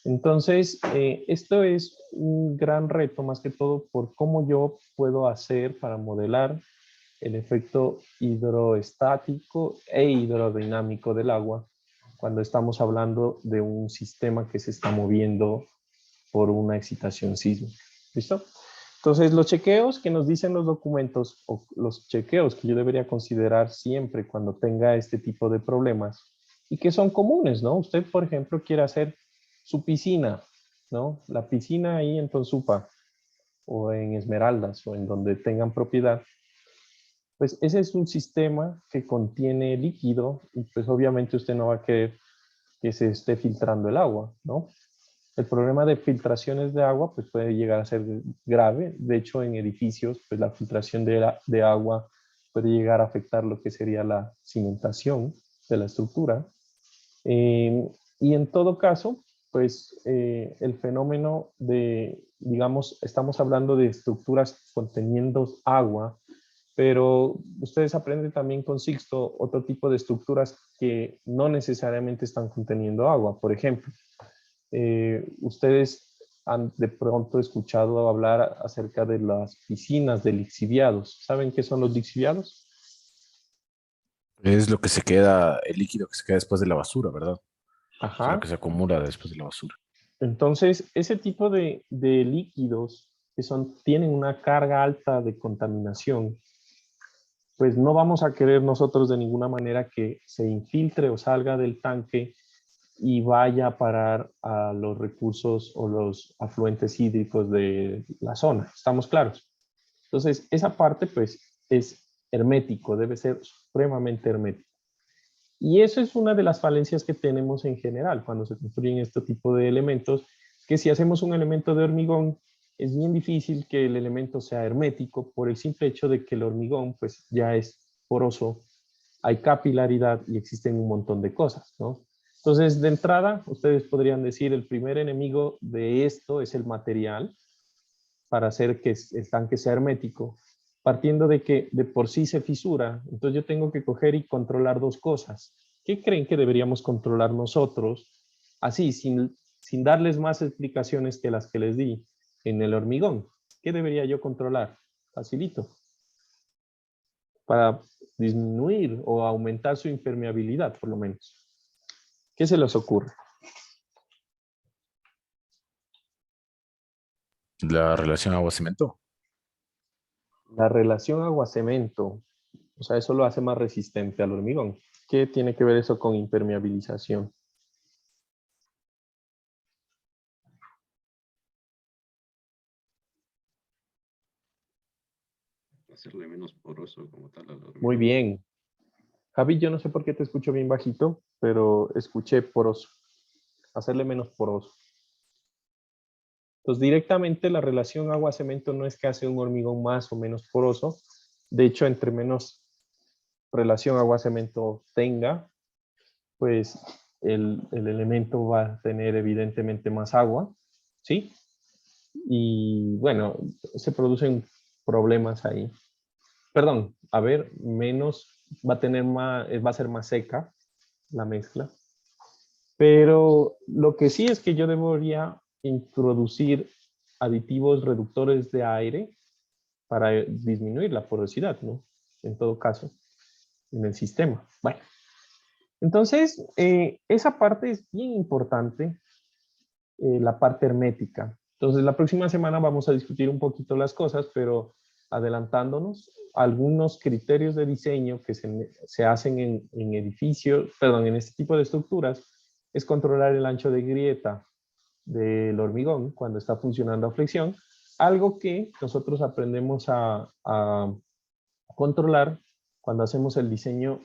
Entonces, esto es un gran reto, más que todo, por cómo yo puedo hacer para modelar el efecto hidroestático e hidrodinámico del agua cuando estamos hablando de un sistema que se está moviendo por una excitación sísmica. ¿Listo? Entonces, los chequeos que nos dicen los documentos o los chequeos que yo debería considerar siempre cuando tenga este tipo de problemas y que son comunes, ¿no? Usted, por ejemplo, quiere hacer su piscina, ¿no? La piscina ahí en Tonsupa o en Esmeraldas o en donde tengan propiedad, pues ese es un sistema que contiene líquido y pues obviamente usted no va a querer que se esté filtrando el agua, ¿no? El problema de filtraciones de agua pues puede llegar a ser grave. De hecho, en edificios, pues la filtración de agua puede llegar a afectar lo que sería la cimentación de la estructura. Y en todo caso, pues el fenómeno de, digamos, estamos hablando de estructuras conteniendo agua, pero ustedes aprenden también con Sixto otro tipo de estructuras que no necesariamente están conteniendo agua. Por ejemplo, ustedes han de pronto escuchado hablar acerca de las piscinas de lixiviados. ¿Saben qué son los lixiviados? Es lo que se queda, el líquido que se queda después de la basura, ¿verdad? O sea, lo Ajá. que se acumula después de la basura. Entonces, ese tipo de líquidos que tienen una carga alta de contaminación, pues no vamos a querer nosotros de ninguna manera que se infiltre o salga del tanque y vaya a parar a los recursos o los afluentes hídricos de la zona. ¿Estamos claros? Entonces, esa parte pues es hermético, debe ser supremamente hermético. Y eso es una de las falencias que tenemos en general cuando se construyen este tipo de elementos, que si hacemos un elemento de hormigón, es bien difícil que el elemento sea hermético por el simple hecho de que el hormigón pues ya es poroso, hay capilaridad y existen un montón de cosas, ¿no? Entonces, de entrada, ustedes podrían decir el primer enemigo de esto es el material para hacer que el tanque sea hermético, partiendo de que de por sí se fisura. Entonces yo tengo que coger y controlar dos cosas. ¿Qué creen que deberíamos controlar nosotros? Así, sin darles más explicaciones que las que les di en el hormigón. ¿Qué debería yo controlar? Facilito. Para disminuir o aumentar su impermeabilidad, por lo menos. ¿Qué se les ocurre? La relación agua-cemento. La relación agua-cemento, o sea, eso lo hace más resistente al hormigón. ¿Qué tiene que ver eso con impermeabilización? Hacerle menos poroso como tal al hormigón. Muy bien. Javi, yo no sé por qué te escucho bien bajito, pero escuché poroso. Hacerle menos poroso. Entonces, directamente la relación agua-cemento no es que hace un hormigón más o menos poroso. De hecho, entre menos relación agua-cemento tenga, pues el elemento va a tener evidentemente más agua, ¿sí? Y bueno, se producen problemas ahí. Perdón, a ver, menos, va a tener más, va a ser más seca la mezcla. Pero lo que sí es que yo debería introducir aditivos reductores de aire para disminuir la porosidad, ¿no? En todo caso, en el sistema. Bueno, entonces, esa parte es bien importante, la parte hermética. Entonces, la próxima semana vamos a discutir un poquito las cosas, pero adelantándonos, algunos criterios de diseño que se hacen en edificios, perdón, en este tipo de estructuras, es controlar el ancho de grieta del hormigón cuando está funcionando a flexión, algo que nosotros aprendemos a controlar cuando hacemos el diseño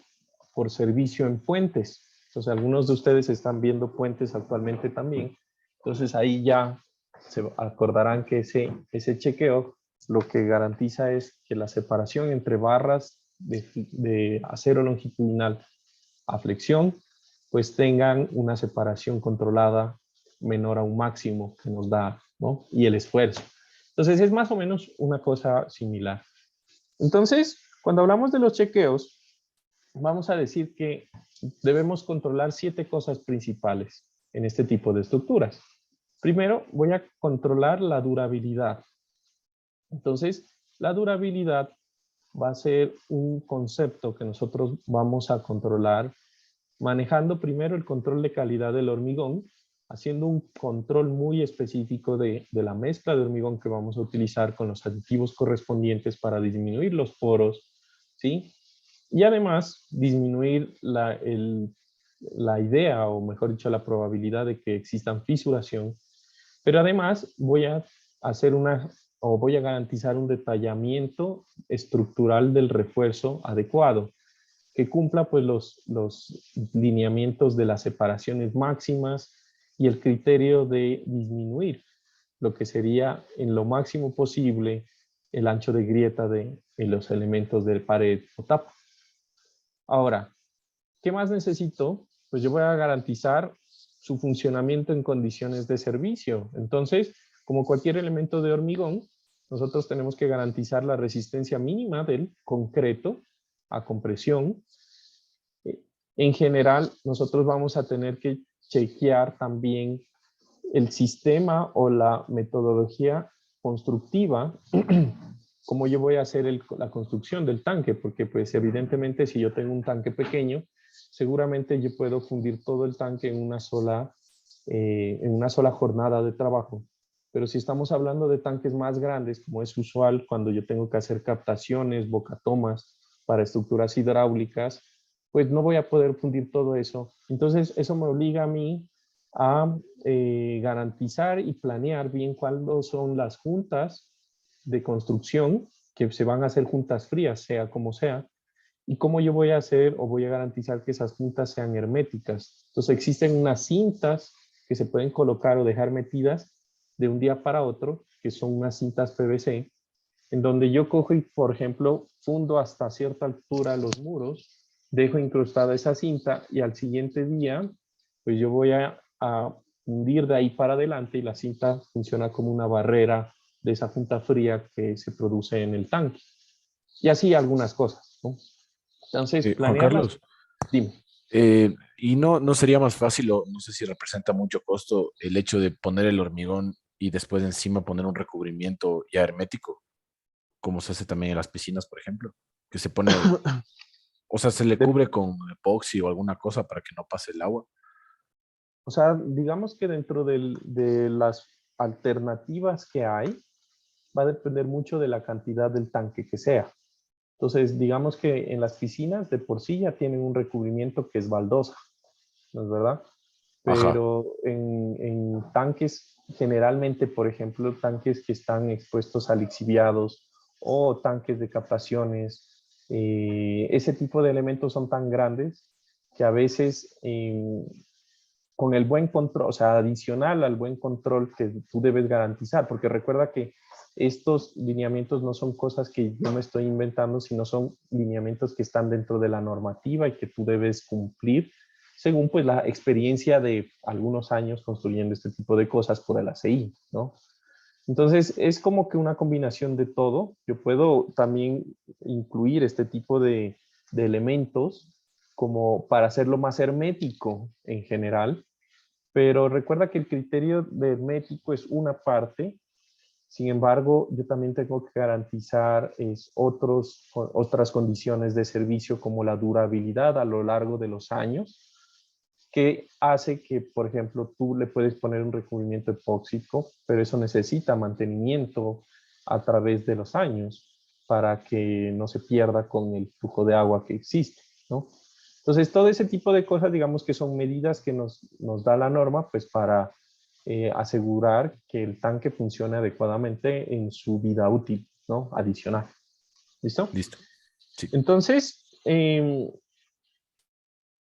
por servicio en puentes. Entonces, algunos de ustedes están viendo puentes actualmente también. Entonces, ahí ya se acordarán que ese chequeo lo que garantiza es que la separación entre barras de acero longitudinal a flexión, pues tengan una separación controlada menor a un máximo que nos da, ¿no? Y el esfuerzo. Entonces, es más o menos una cosa similar. Entonces, cuando hablamos de los chequeos, vamos a decir que debemos controlar 7 cosas principales en este tipo de estructuras. Primero, voy a controlar la durabilidad. Entonces, la durabilidad va a ser un concepto que nosotros vamos a controlar manejando primero el control de calidad del hormigón, haciendo un control muy específico de la mezcla de hormigón que vamos a utilizar con los aditivos correspondientes para disminuir los poros, ¿sí? Y además disminuir la idea, o mejor dicho, la probabilidad de que existan fisuración. Pero además voy a hacer voy a garantizar un detallamiento estructural del refuerzo adecuado, que cumpla pues los lineamientos de las separaciones máximas y el criterio de disminuir lo que sería en lo máximo posible el ancho de grieta de los elementos de pared o tapa. Ahora, ¿qué más necesito? Pues yo voy a garantizar su funcionamiento en condiciones de servicio. Entonces, como cualquier elemento de hormigón, nosotros tenemos que garantizar la resistencia mínima del concreto a compresión. En general, nosotros vamos a tener que chequear también el sistema o la metodología constructiva, cómo yo voy a hacer la construcción del tanque, porque pues evidentemente si yo tengo un tanque pequeño, seguramente yo puedo fundir todo el tanque en una sola jornada de trabajo. Pero si estamos hablando de tanques más grandes, como es usual cuando yo tengo que hacer captaciones, bocatomas para estructuras hidráulicas, pues no voy a poder fundir todo eso. Entonces, eso me obliga a mí a garantizar y planear bien cuáles son las juntas de construcción, que se van a hacer juntas frías, sea como sea, ¿Y cómo yo voy a hacer o voy a garantizar que esas cintas sean herméticas? Entonces existen unas cintas que se pueden colocar o dejar metidas de un día para otro, que son unas cintas PVC, en donde yo cojo y, por ejemplo, fundo hasta cierta altura los muros, dejo incrustada esa cinta y al siguiente día, pues yo voy a hundir de ahí para adelante y la cinta funciona como una barrera de esa punta fría que se produce en el tanque. Y así algunas cosas, ¿no? Entonces, Juan planearlas. Carlos, Dime. ¿y no sería más fácil o no sé si representa mucho costo el hecho de poner el hormigón y después encima poner un recubrimiento ya hermético, como se hace también en las piscinas, por ejemplo? Que se pone, o sea, se le cubre con epoxi o alguna cosa para que no pase el agua. O sea, digamos que dentro de las alternativas que hay, va a depender mucho de la cantidad del tanque que sea. Entonces, digamos que en las piscinas de por sí ya tienen un recubrimiento que es baldosa, ¿no es verdad? Ajá. Pero en tanques, generalmente, por ejemplo, tanques que están expuestos a lixiviados o tanques de captaciones, ese tipo de elementos son tan grandes que a veces con el buen control, o sea, adicional al buen control que tú debes garantizar, porque recuerda que estos lineamientos no son cosas que yo me estoy inventando, sino son lineamientos que están dentro de la normativa y que tú debes cumplir según pues la experiencia de algunos años construyendo este tipo de cosas por el ACI, ¿no? Entonces es como que una combinación de todo. Yo puedo también incluir este tipo de elementos como para hacerlo más hermético en general, pero recuerda que el criterio de hermético es una parte. Sin embargo, yo también tengo que garantizar otras condiciones de servicio como la durabilidad a lo largo de los años, que hace que, por ejemplo, tú le puedes poner un recubrimiento epóxico, pero eso necesita mantenimiento a través de los años para que no se pierda con el flujo de agua que existe, ¿no? Entonces, todo ese tipo de cosas, digamos que son medidas que nos da la norma, pues para asegurar que el tanque funcione adecuadamente en su vida útil, ¿no? Adicional. ¿Listo? Listo. Sí. Entonces,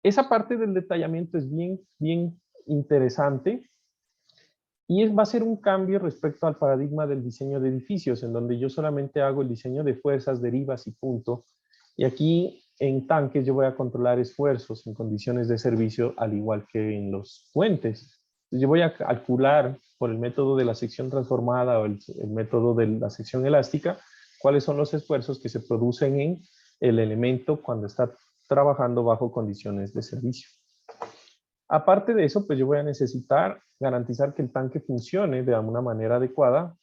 esa parte del detallamiento es bien interesante y va a ser un cambio respecto al paradigma del diseño de edificios, en donde yo solamente hago el diseño de fuerzas, derivas y punto. Y aquí en tanques yo voy a controlar esfuerzos en condiciones de servicio, al igual que en los puentes. Entonces, yo voy a calcular por el método de la sección transformada o el método de la sección elástica, cuáles son los esfuerzos que se producen en el elemento cuando está trabajando bajo condiciones de servicio. Aparte de eso, pues yo voy a necesitar garantizar que el tanque funcione de una manera adecuada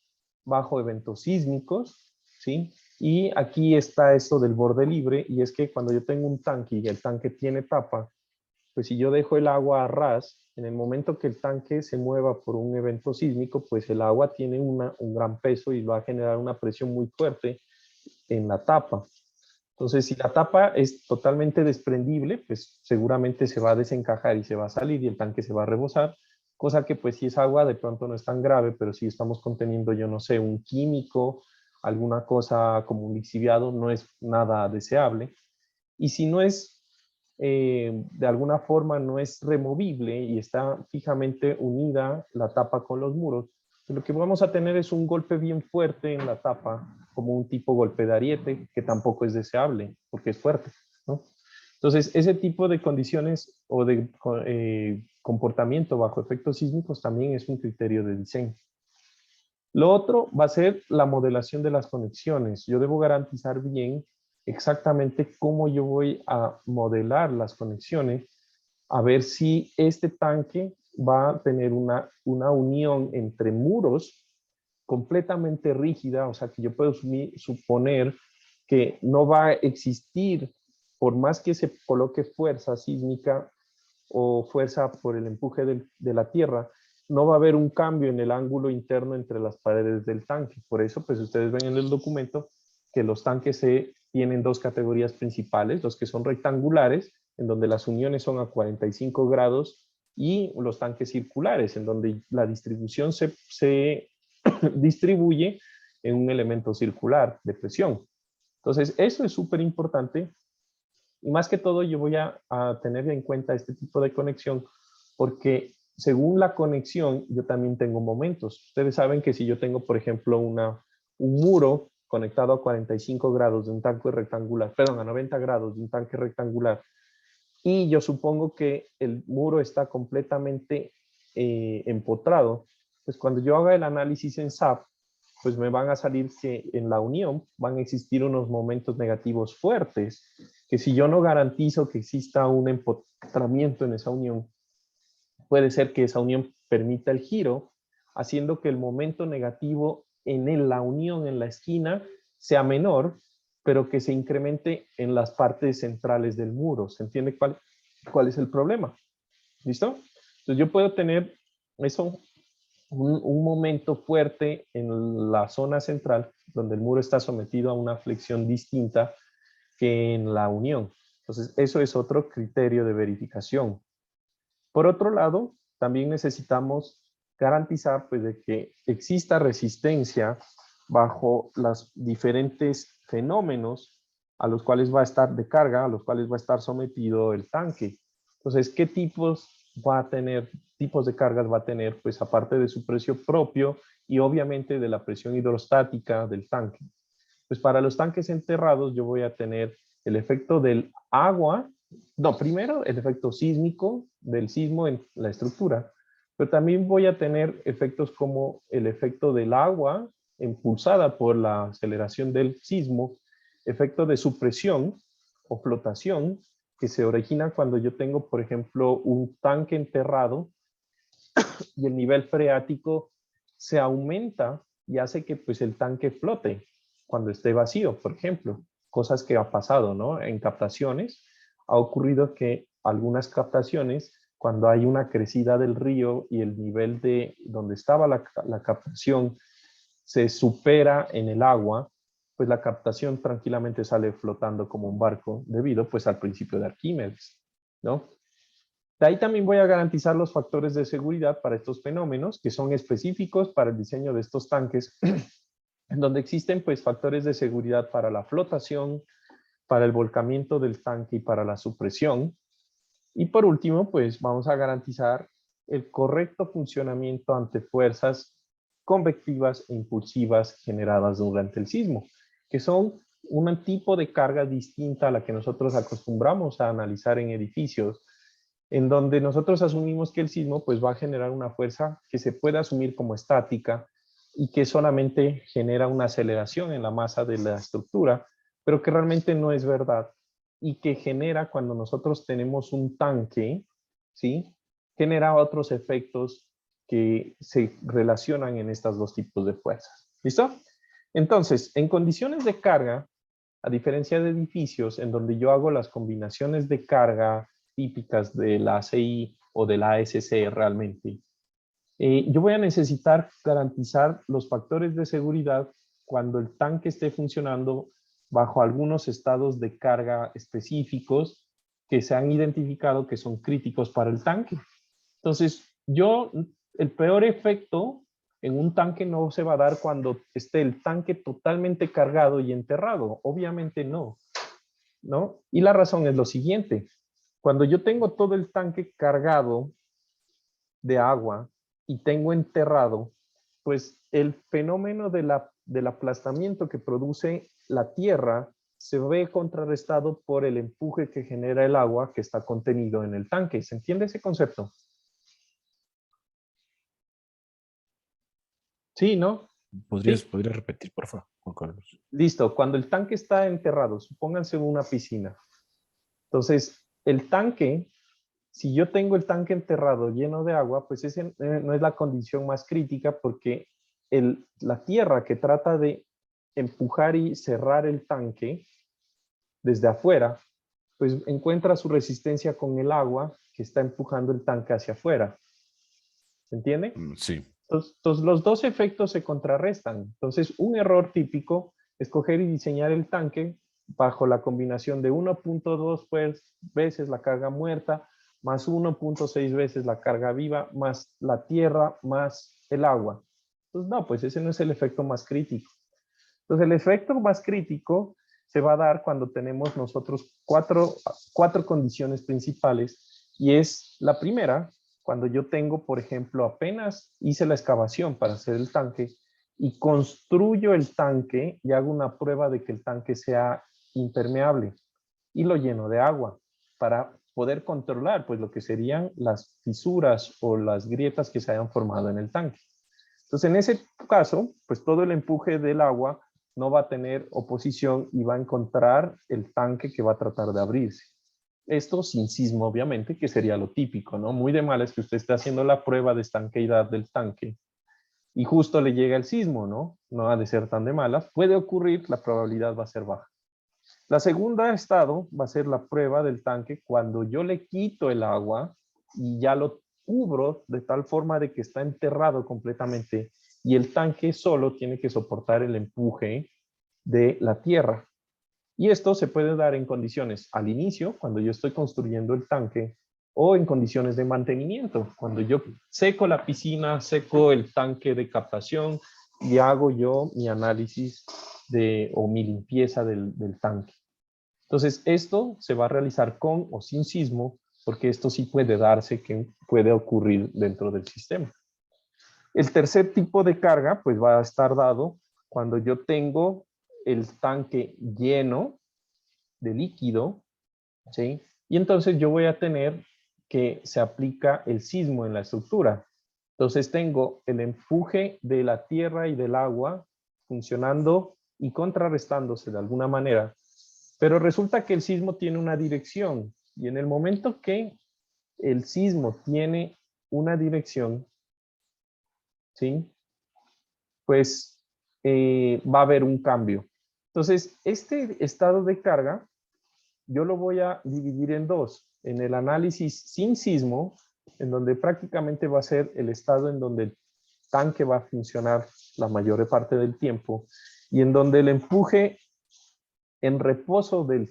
bajo eventos sísmicos, ¿sí? Y aquí está esto del borde libre, y es que cuando yo tengo un tanque y el tanque tiene tapa, pues si yo dejo el agua a ras, en el momento que el tanque se mueva por un evento sísmico, pues el agua tiene un gran peso y va a generar una presión muy fuerte en la tapa. Entonces, si la tapa es totalmente desprendible, pues seguramente se va a desencajar y se va a salir y el tanque se va a rebosar, cosa que pues si es agua de pronto no es tan grave, pero si estamos conteniendo, yo no sé, un químico, alguna cosa como un lixiviado, no es nada deseable. Y si no es, de alguna forma no es removible y está fijamente unida la tapa con los muros, lo que vamos a tener es un golpe bien fuerte en la tapa, como un tipo golpe de ariete, que tampoco es deseable, porque es fuerte, ¿no? Entonces, ese tipo de condiciones o de comportamiento bajo efectos sísmicos también es un criterio de diseño. Lo otro va a ser la modelación de las conexiones. Yo debo garantizar bien exactamente cómo yo voy a modelar las conexiones, a ver si este tanque va a tener una unión entre muros completamente rígida, o sea que yo puedo suponer que no va a existir, por más que se coloque fuerza sísmica o fuerza por el empuje de la tierra, no va a haber un cambio en el ángulo interno entre las paredes del tanque. Por eso, pues ustedes ven en el documento que los tanques tienen dos categorías principales, los que son rectangulares, en donde las uniones son a 45 grados, y los tanques circulares, en donde la distribución se distribuye en un elemento circular de presión. Entonces, eso es súper importante Y más que todo yo voy a tener en cuenta este tipo de conexión porque según la conexión yo también tengo momentos. Ustedes saben que si yo tengo, por ejemplo, un muro conectado a 45 grados de un tanque rectangular, perdón, a 90 grados de un tanque rectangular, y yo supongo que el muro está completamente empotrado, pues cuando yo haga el análisis en SAP, pues me van a salir que en la unión van a existir unos momentos negativos fuertes, que si yo no garantizo que exista un empotramiento en esa unión, puede ser que esa unión permita el giro, haciendo que el momento negativo en la unión en la esquina sea menor, pero que se incremente en las partes centrales del muro. ¿Se entiende cuál es el problema? ¿Listo? Entonces yo puedo tener eso, un momento fuerte en la zona central, donde el muro está sometido a una flexión distinta que en la unión. Entonces eso es otro criterio de verificación. Por otro lado, también necesitamos garantizar pues, de que exista resistencia bajo los diferentes fenómenos a los cuales va a estar de carga, a los cuales va a estar sometido el tanque. Entonces, ¿qué tipos de cargas va a tener? Pues aparte de su precio propio y obviamente de la presión hidrostática del tanque. Pues para los tanques enterrados yo voy a tener el efecto del agua. No, primero el efecto sísmico del sismo en la estructura, pero también voy a tener efectos como el efecto del agua impulsada por la aceleración del sismo, efecto de supresión o flotación que se origina cuando yo tengo, por ejemplo, un tanque enterrado y el nivel freático se aumenta y hace que pues, el tanque flote cuando esté vacío, por ejemplo. Cosas que ha pasado, ¿no? En captaciones ha ocurrido que algunas captaciones, cuando hay una crecida del río y el nivel de donde estaba la captación se supera en el agua, pues la captación tranquilamente sale flotando como un barco debido pues al principio de Arquímedes, ¿no? De ahí también voy a garantizar los factores de seguridad para estos fenómenos que son específicos para el diseño de estos tanques, en donde existen pues factores de seguridad para la flotación, para el volcamiento del tanque y para la supresión. Y por último, pues vamos a garantizar el correcto funcionamiento ante fuerzas convectivas e impulsivas generadas durante el sismo, que son un tipo de carga distinta a la que nosotros acostumbramos a analizar en edificios, en donde nosotros asumimos que el sismo pues va a generar una fuerza que se puede asumir como estática y que solamente genera una aceleración en la masa de la estructura, pero que realmente no es verdad y que genera cuando nosotros tenemos un tanque, ¿sí? Genera otros efectos que se relacionan en estos dos tipos de fuerzas. ¿Listo? Entonces, en condiciones de carga, a diferencia de edificios en donde yo hago las combinaciones de carga típicas de la ACI o de la ASC realmente, yo voy a necesitar garantizar los factores de seguridad cuando el tanque esté funcionando bajo algunos estados de carga específicos que se han identificado que son críticos para el tanque. Entonces, el peor efecto en un tanque no se va a dar cuando esté el tanque totalmente cargado y enterrado. Obviamente no, ¿no? Y la razón es lo siguiente. Cuando yo tengo todo el tanque cargado de agua y tengo enterrado, pues el fenómeno del aplastamiento que produce la tierra se ve contrarrestado por el empuje que genera el agua que está contenido en el tanque. ¿Se entiende ese concepto? Sí, ¿no? ¿Podrías repetir, por favor, Juan Carlos? Listo. Cuando el tanque está enterrado, supónganse una piscina. Entonces, el tanque, si yo tengo el tanque enterrado lleno de agua, pues ese no es la condición más crítica porque la tierra que trata de empujar y cerrar el tanque desde afuera, pues encuentra su resistencia con el agua que está empujando el tanque hacia afuera. ¿Se entiende? Sí. Entonces, los dos efectos se contrarrestan. Entonces, un error típico es coger y diseñar el tanque bajo la combinación de 1.2 veces la carga muerta, más 1.6 veces la carga viva, más la tierra, más el agua. Entonces, no, pues ese no es el efecto más crítico. Entonces, el efecto más crítico se va a dar cuando tenemos nosotros cuatro condiciones principales, y es la primera, cuando yo tengo, por ejemplo, apenas hice la excavación para hacer el tanque y construyo el tanque y hago una prueba de que el tanque sea impermeable y lo lleno de agua para poder controlar pues lo que serían las fisuras o las grietas que se hayan formado en el tanque. Entonces, en ese caso, pues todo el empuje del agua no va a tener oposición y va a encontrar el tanque que va a tratar de abrirse. Esto sin sismo, obviamente, que sería lo típico, ¿no? Muy de malas que usted esté haciendo la prueba de estanqueidad del tanque y justo le llega el sismo, ¿no? No ha de ser tan de malas. Puede ocurrir, la probabilidad va a ser baja. La segunda estado va a ser la prueba del tanque cuando yo le quito el agua y ya lo cubro de tal forma de que está enterrado completamente y el tanque solo tiene que soportar el empuje de la tierra. Y esto se puede dar en condiciones al inicio, cuando yo estoy construyendo el tanque, o en condiciones de mantenimiento, cuando yo seco la piscina, seco el tanque de captación y hago yo mi análisis o mi limpieza del tanque. Entonces, esto se va a realizar con o sin sismo, porque esto sí puede darse, que puede ocurrir dentro del sistema. El tercer tipo de carga, pues va a estar dado cuando yo tengo el tanque lleno de líquido, ¿sí? Y entonces yo voy a tener que se aplica el sismo en la estructura. Entonces tengo el empuje de la tierra y del agua funcionando y contrarrestándose de alguna manera. Pero resulta que el sismo tiene una dirección y en el momento que el sismo tiene una dirección, ¿sí? Pues va a haber un cambio. Entonces, este estado de carga, yo lo voy a dividir en dos. En el análisis sin sismo, en donde prácticamente va a ser el estado en donde el tanque va a funcionar la mayor parte del tiempo, y en donde el empuje en reposo del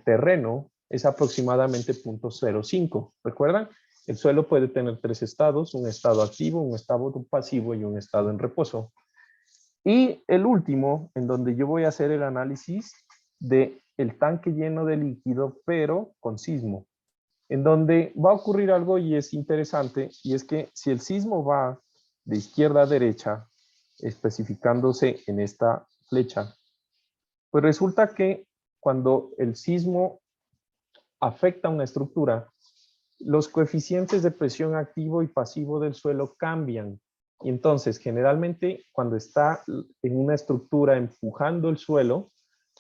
terreno es aproximadamente 0.05. ¿Recuerdan? El suelo puede tener tres estados: un estado activo, un estado pasivo y un estado en reposo. Y el último, en donde yo voy a hacer el análisis de el tanque lleno de líquido, pero con sismo, en donde va a ocurrir algo y es interesante, y es que si el sismo va de izquierda a derecha, especificándose en esta flecha, pues resulta que cuando el sismo afecta una estructura, los coeficientes de presión activo y pasivo del suelo cambian. Y entonces, generalmente, cuando está en una estructura empujando el suelo,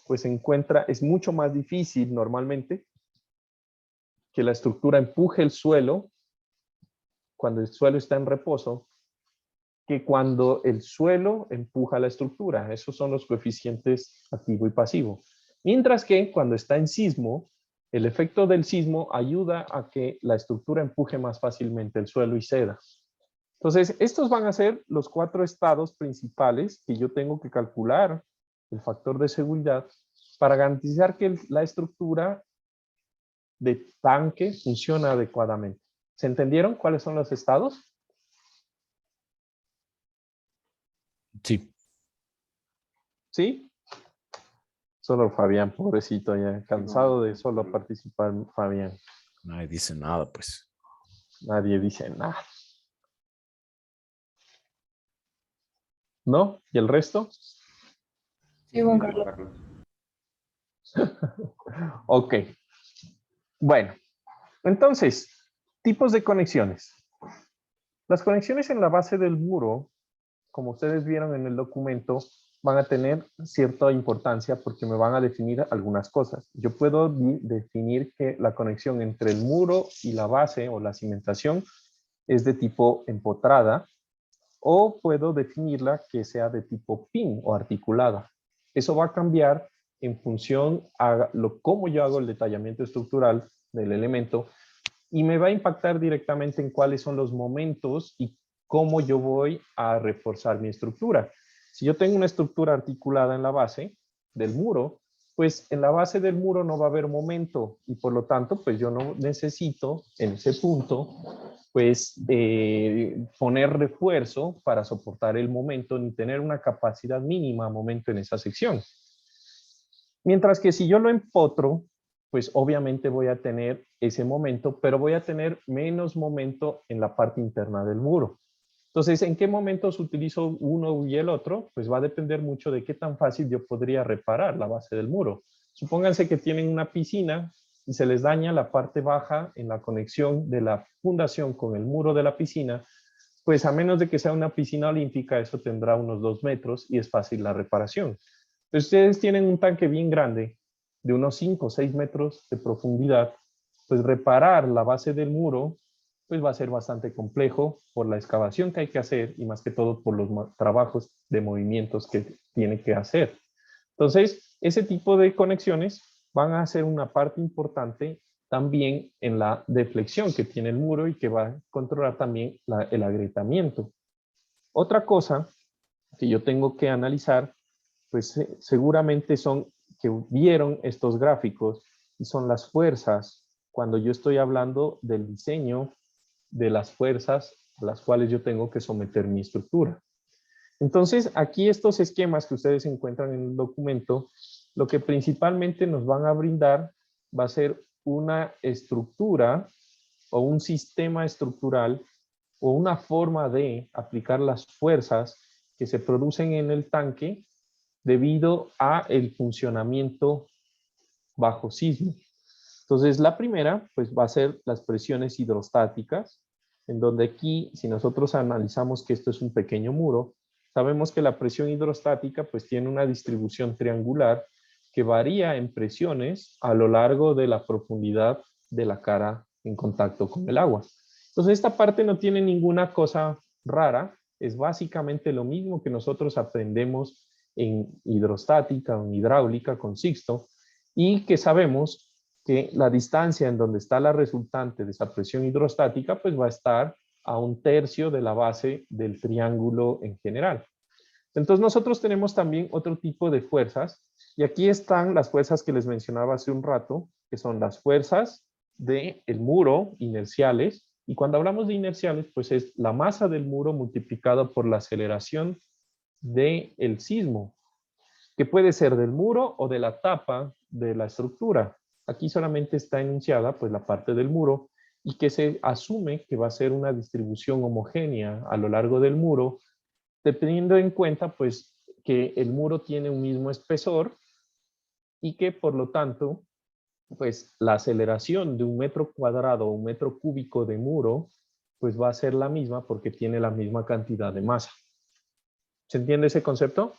pues es mucho más difícil normalmente que la estructura empuje el suelo cuando el suelo está en reposo, que cuando el suelo empuja la estructura. Esos son los coeficientes activo y pasivo. Mientras que cuando está en sismo, el efecto del sismo ayuda a que la estructura empuje más fácilmente el suelo y ceda. Entonces, estos van a ser los cuatro estados principales que yo tengo que calcular el factor de seguridad para garantizar que la estructura de tanque funciona adecuadamente. ¿Se entendieron cuáles son los estados? Sí. ¿Sí? Solo Fabián, pobrecito, ya cansado de solo participar Fabián. Nadie dice nada, pues. Nadie dice nada. ¿No? ¿Y el resto? Sí, Juan Carlos. Ok. Bueno, entonces, tipos de conexiones. Las conexiones en la base del muro, como ustedes vieron en el documento, van a tener cierta importancia porque me van a definir algunas cosas. Yo puedo definir que la conexión entre el muro y la base o la cimentación es de tipo empotrada, o puedo definirla que sea de tipo pin o articulada. Eso va a cambiar en función a cómo yo hago el detallamiento estructural del elemento, y me va a impactar directamente en cuáles son los momentos y cómo yo voy a reforzar mi estructura. Si yo tengo una estructura articulada en la base del muro, pues en la base del muro no va a haber momento, y por lo tanto, pues yo no necesito en ese punto, pues poner refuerzo para soportar el momento, ni tener una capacidad mínima momento en esa sección. Mientras que si yo lo empotro, pues obviamente voy a tener ese momento, pero voy a tener menos momento en la parte interna del muro. Entonces, ¿en qué momentos utilizo uno y el otro? Pues va a depender mucho de qué tan fácil yo podría reparar la base del muro. Supónganse que tienen una piscina y se les daña la parte baja en la conexión de la fundación con el muro de la piscina, pues a menos de que sea una piscina olímpica, eso tendrá unos 2 metros y es fácil la reparación. Si ustedes tienen un tanque bien grande, de unos 5 o 6 metros de profundidad, pues reparar la base del muro pues va a ser bastante complejo por la excavación que hay que hacer y más que todo por los trabajos de movimientos que tiene que hacer. Entonces, ese tipo de conexiones van a ser una parte importante también en la deflexión que tiene el muro y que va a controlar también el agrietamiento. Otra cosa que yo tengo que analizar, pues seguramente son que vieron estos gráficos y son las fuerzas cuando yo estoy hablando del diseño de las fuerzas a las cuales yo tengo que someter mi estructura. Entonces, aquí estos esquemas que ustedes encuentran en el documento, lo que principalmente nos van a brindar va a ser una estructura o un sistema estructural o una forma de aplicar las fuerzas que se producen en el tanque debido a el funcionamiento bajo sismo. Entonces, la primera, pues va a ser las presiones hidrostáticas, en donde aquí, si nosotros analizamos que esto es un pequeño muro, sabemos que la presión hidrostática pues tiene una distribución triangular que varía en presiones a lo largo de la profundidad de la cara en contacto con el agua. Entonces, esta parte no tiene ninguna cosa rara, es básicamente lo mismo que nosotros aprendemos en hidrostática o en hidráulica con Sixto, y que sabemos que la distancia en donde está la resultante de esa presión hidrostática pues va a estar a 1/3 de la base del triángulo en general. Entonces nosotros tenemos también otro tipo de fuerzas y aquí están las fuerzas que les mencionaba hace un rato, que son las fuerzas del muro inerciales, y cuando hablamos de inerciales pues es la masa del muro multiplicada por la aceleración del sismo, que puede ser del muro o de la tapa de la estructura. Aquí solamente está enunciada pues la parte del muro y que se asume que va a ser una distribución homogénea a lo largo del muro, teniendo en cuenta pues que el muro tiene un mismo espesor y que por lo tanto pues la aceleración de 1 metro cuadrado o 1 metro cúbico de muro pues va a ser la misma porque tiene la misma cantidad de masa. ¿Se entiende ese concepto?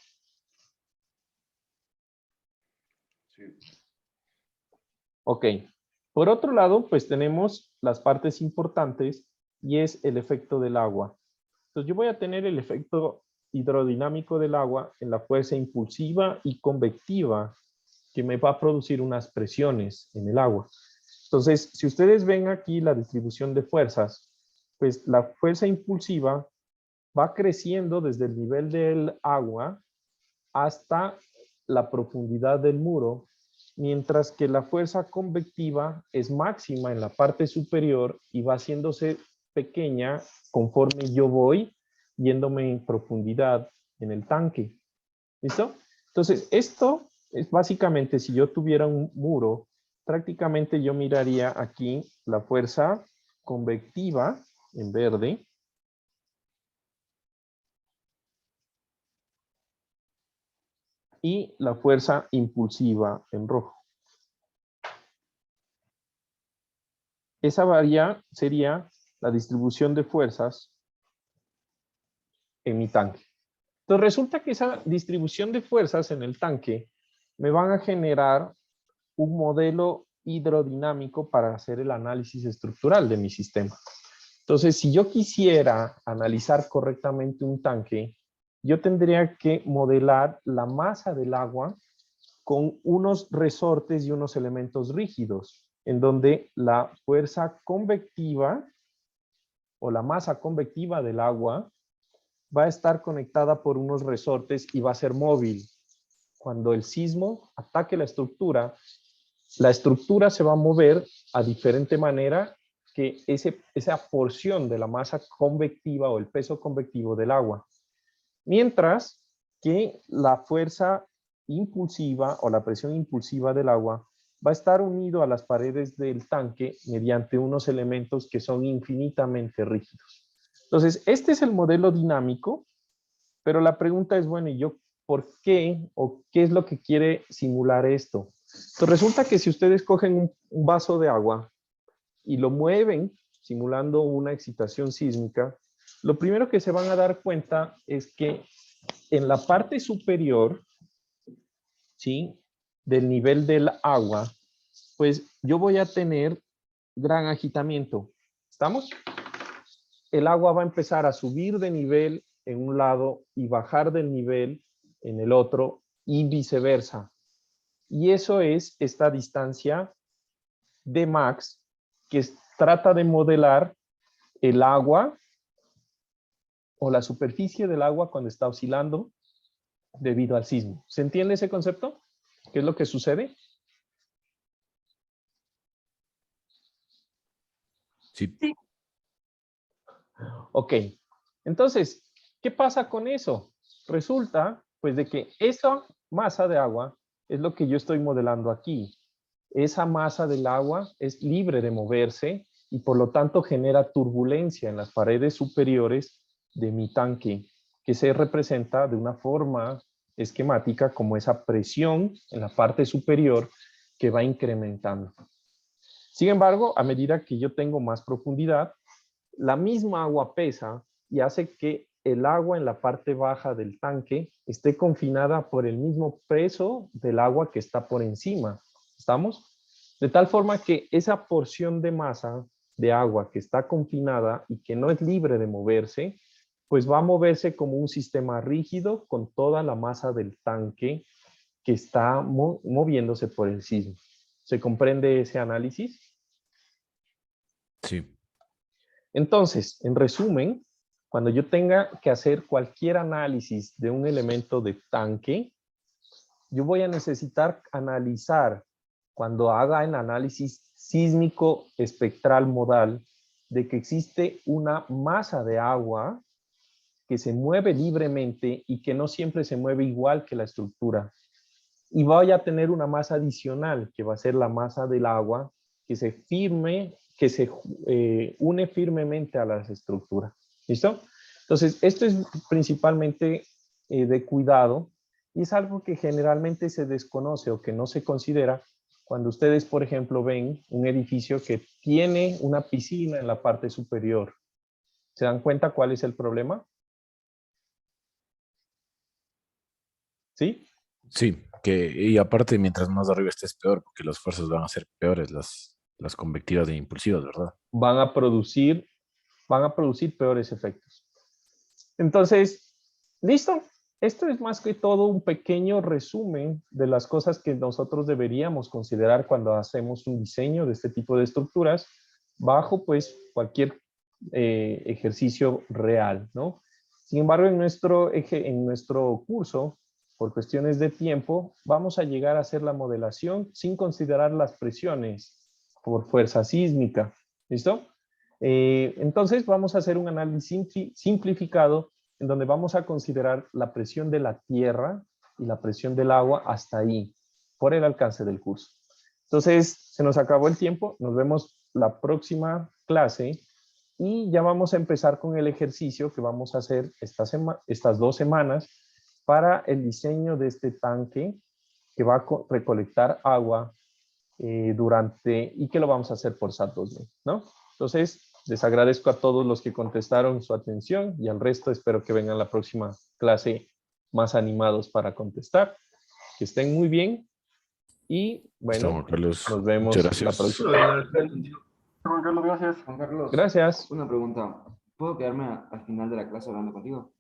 Ok. Por otro lado, pues tenemos las partes importantes y es el efecto del agua. Entonces yo voy a tener el efecto hidrodinámico del agua en la fuerza impulsiva y convectiva que me va a producir unas presiones en el agua. Entonces, si ustedes ven aquí la distribución de fuerzas, pues la fuerza impulsiva va creciendo desde el nivel del agua hasta la profundidad del muro, mientras que la fuerza convectiva es máxima en la parte superior y va haciéndose pequeña conforme yo voy yéndome en profundidad en el tanque. ¿Listo? Entonces, esto es básicamente, si yo tuviera un muro, prácticamente yo miraría aquí la fuerza convectiva en verde, y la fuerza impulsiva en rojo. Esa sería la distribución de fuerzas en mi tanque. Entonces resulta que esa distribución de fuerzas en el tanque me van a generar un modelo hidrodinámico para hacer el análisis estructural de mi sistema. Entonces, si yo quisiera analizar correctamente un tanque, yo tendría que modelar la masa del agua con unos resortes y unos elementos rígidos, en donde la fuerza convectiva o la masa convectiva del agua va a estar conectada por unos resortes y va a ser móvil. Cuando el sismo ataque la estructura se va a mover a diferente manera que esa porción de la masa convectiva o el peso convectivo del agua. Mientras que la fuerza impulsiva o la presión impulsiva del agua va a estar unido a las paredes del tanque mediante unos elementos que son infinitamente rígidos. Entonces, este es el modelo dinámico, pero la pregunta es, bueno, ¿y yo por qué o qué es lo que quiere simular esto? Entonces, resulta que si ustedes cogen un vaso de agua y lo mueven simulando una excitación sísmica, lo primero que se van a dar cuenta es que en la parte superior, ¿sí?, del nivel del agua, pues yo voy a tener gran agitamiento. ¿Estamos? El agua va a empezar a subir de nivel en un lado y bajar del nivel en el otro y viceversa. Y eso es esta distancia de Max que trata de modelar el agua o la superficie del agua cuando está oscilando debido al sismo. ¿Se entiende ese concepto? ¿Qué es lo que sucede? Sí. Ok. Entonces, ¿qué pasa con eso? Resulta, pues, de que esa masa de agua es lo que yo estoy modelando aquí. Esa masa del agua es libre de moverse y por lo tanto genera turbulencia en las paredes superiores de mi tanque, que se representa de una forma esquemática como esa presión en la parte superior que va incrementando. Sin embargo, a medida que yo tengo más profundidad, la misma agua pesa y hace que el agua en la parte baja del tanque esté confinada por el mismo peso del agua que está por encima. ¿Estamos? De tal forma que esa porción de masa de agua que está confinada y que no es libre de moverse, pues va a moverse como un sistema rígido con toda la masa del tanque que está moviéndose por el sismo. ¿Se comprende ese análisis? Sí. Entonces, en resumen, cuando yo tenga que hacer cualquier análisis de un elemento de tanque, yo voy a necesitar analizar, cuando haga el análisis sísmico espectral modal, de que existe una masa de agua que se mueve libremente y que no siempre se mueve igual que la estructura. Y voy a tener una masa adicional, que va a ser la masa del agua, que se une firmemente a las estructuras. ¿Listo? Entonces, esto es principalmente de cuidado y es algo que generalmente se desconoce o que no se considera cuando ustedes, por ejemplo, ven un edificio que tiene una piscina en la parte superior. ¿Se dan cuenta cuál es el problema? ¿Sí? Sí, y aparte, mientras más arriba estés, peor, porque las fuerzas van a ser peores, las convectivas e impulsivas, ¿verdad? Van a producir peores efectos. Entonces, ¿listo? Esto es más que todo un pequeño resumen de las cosas que nosotros deberíamos considerar cuando hacemos un diseño de este tipo de estructuras bajo, pues, cualquier ejercicio real, ¿no? Sin embargo, en nuestro curso, por cuestiones de tiempo, vamos a llegar a hacer la modelación sin considerar las presiones por fuerza sísmica. ¿Listo? Entonces, vamos a hacer un análisis simplificado en donde vamos a considerar la presión de la tierra y la presión del agua hasta ahí, por el alcance del curso. Entonces, se nos acabó el tiempo. Nos vemos la próxima clase y ya vamos a empezar con el ejercicio que vamos a hacer estas 2 semanas para el diseño de este tanque que va a recolectar agua y que lo vamos a hacer por SAT-2000, ¿no? Entonces, les agradezco a todos los que contestaron su atención y al resto espero que vengan la próxima clase más animados para contestar. Que estén muy bien y bueno, Juan Carlos, nos vemos muchas gracias. la próxima. Juan Carlos, gracias. Juan Carlos, Gracias. una pregunta. ¿Puedo quedarme al final de la clase hablando contigo?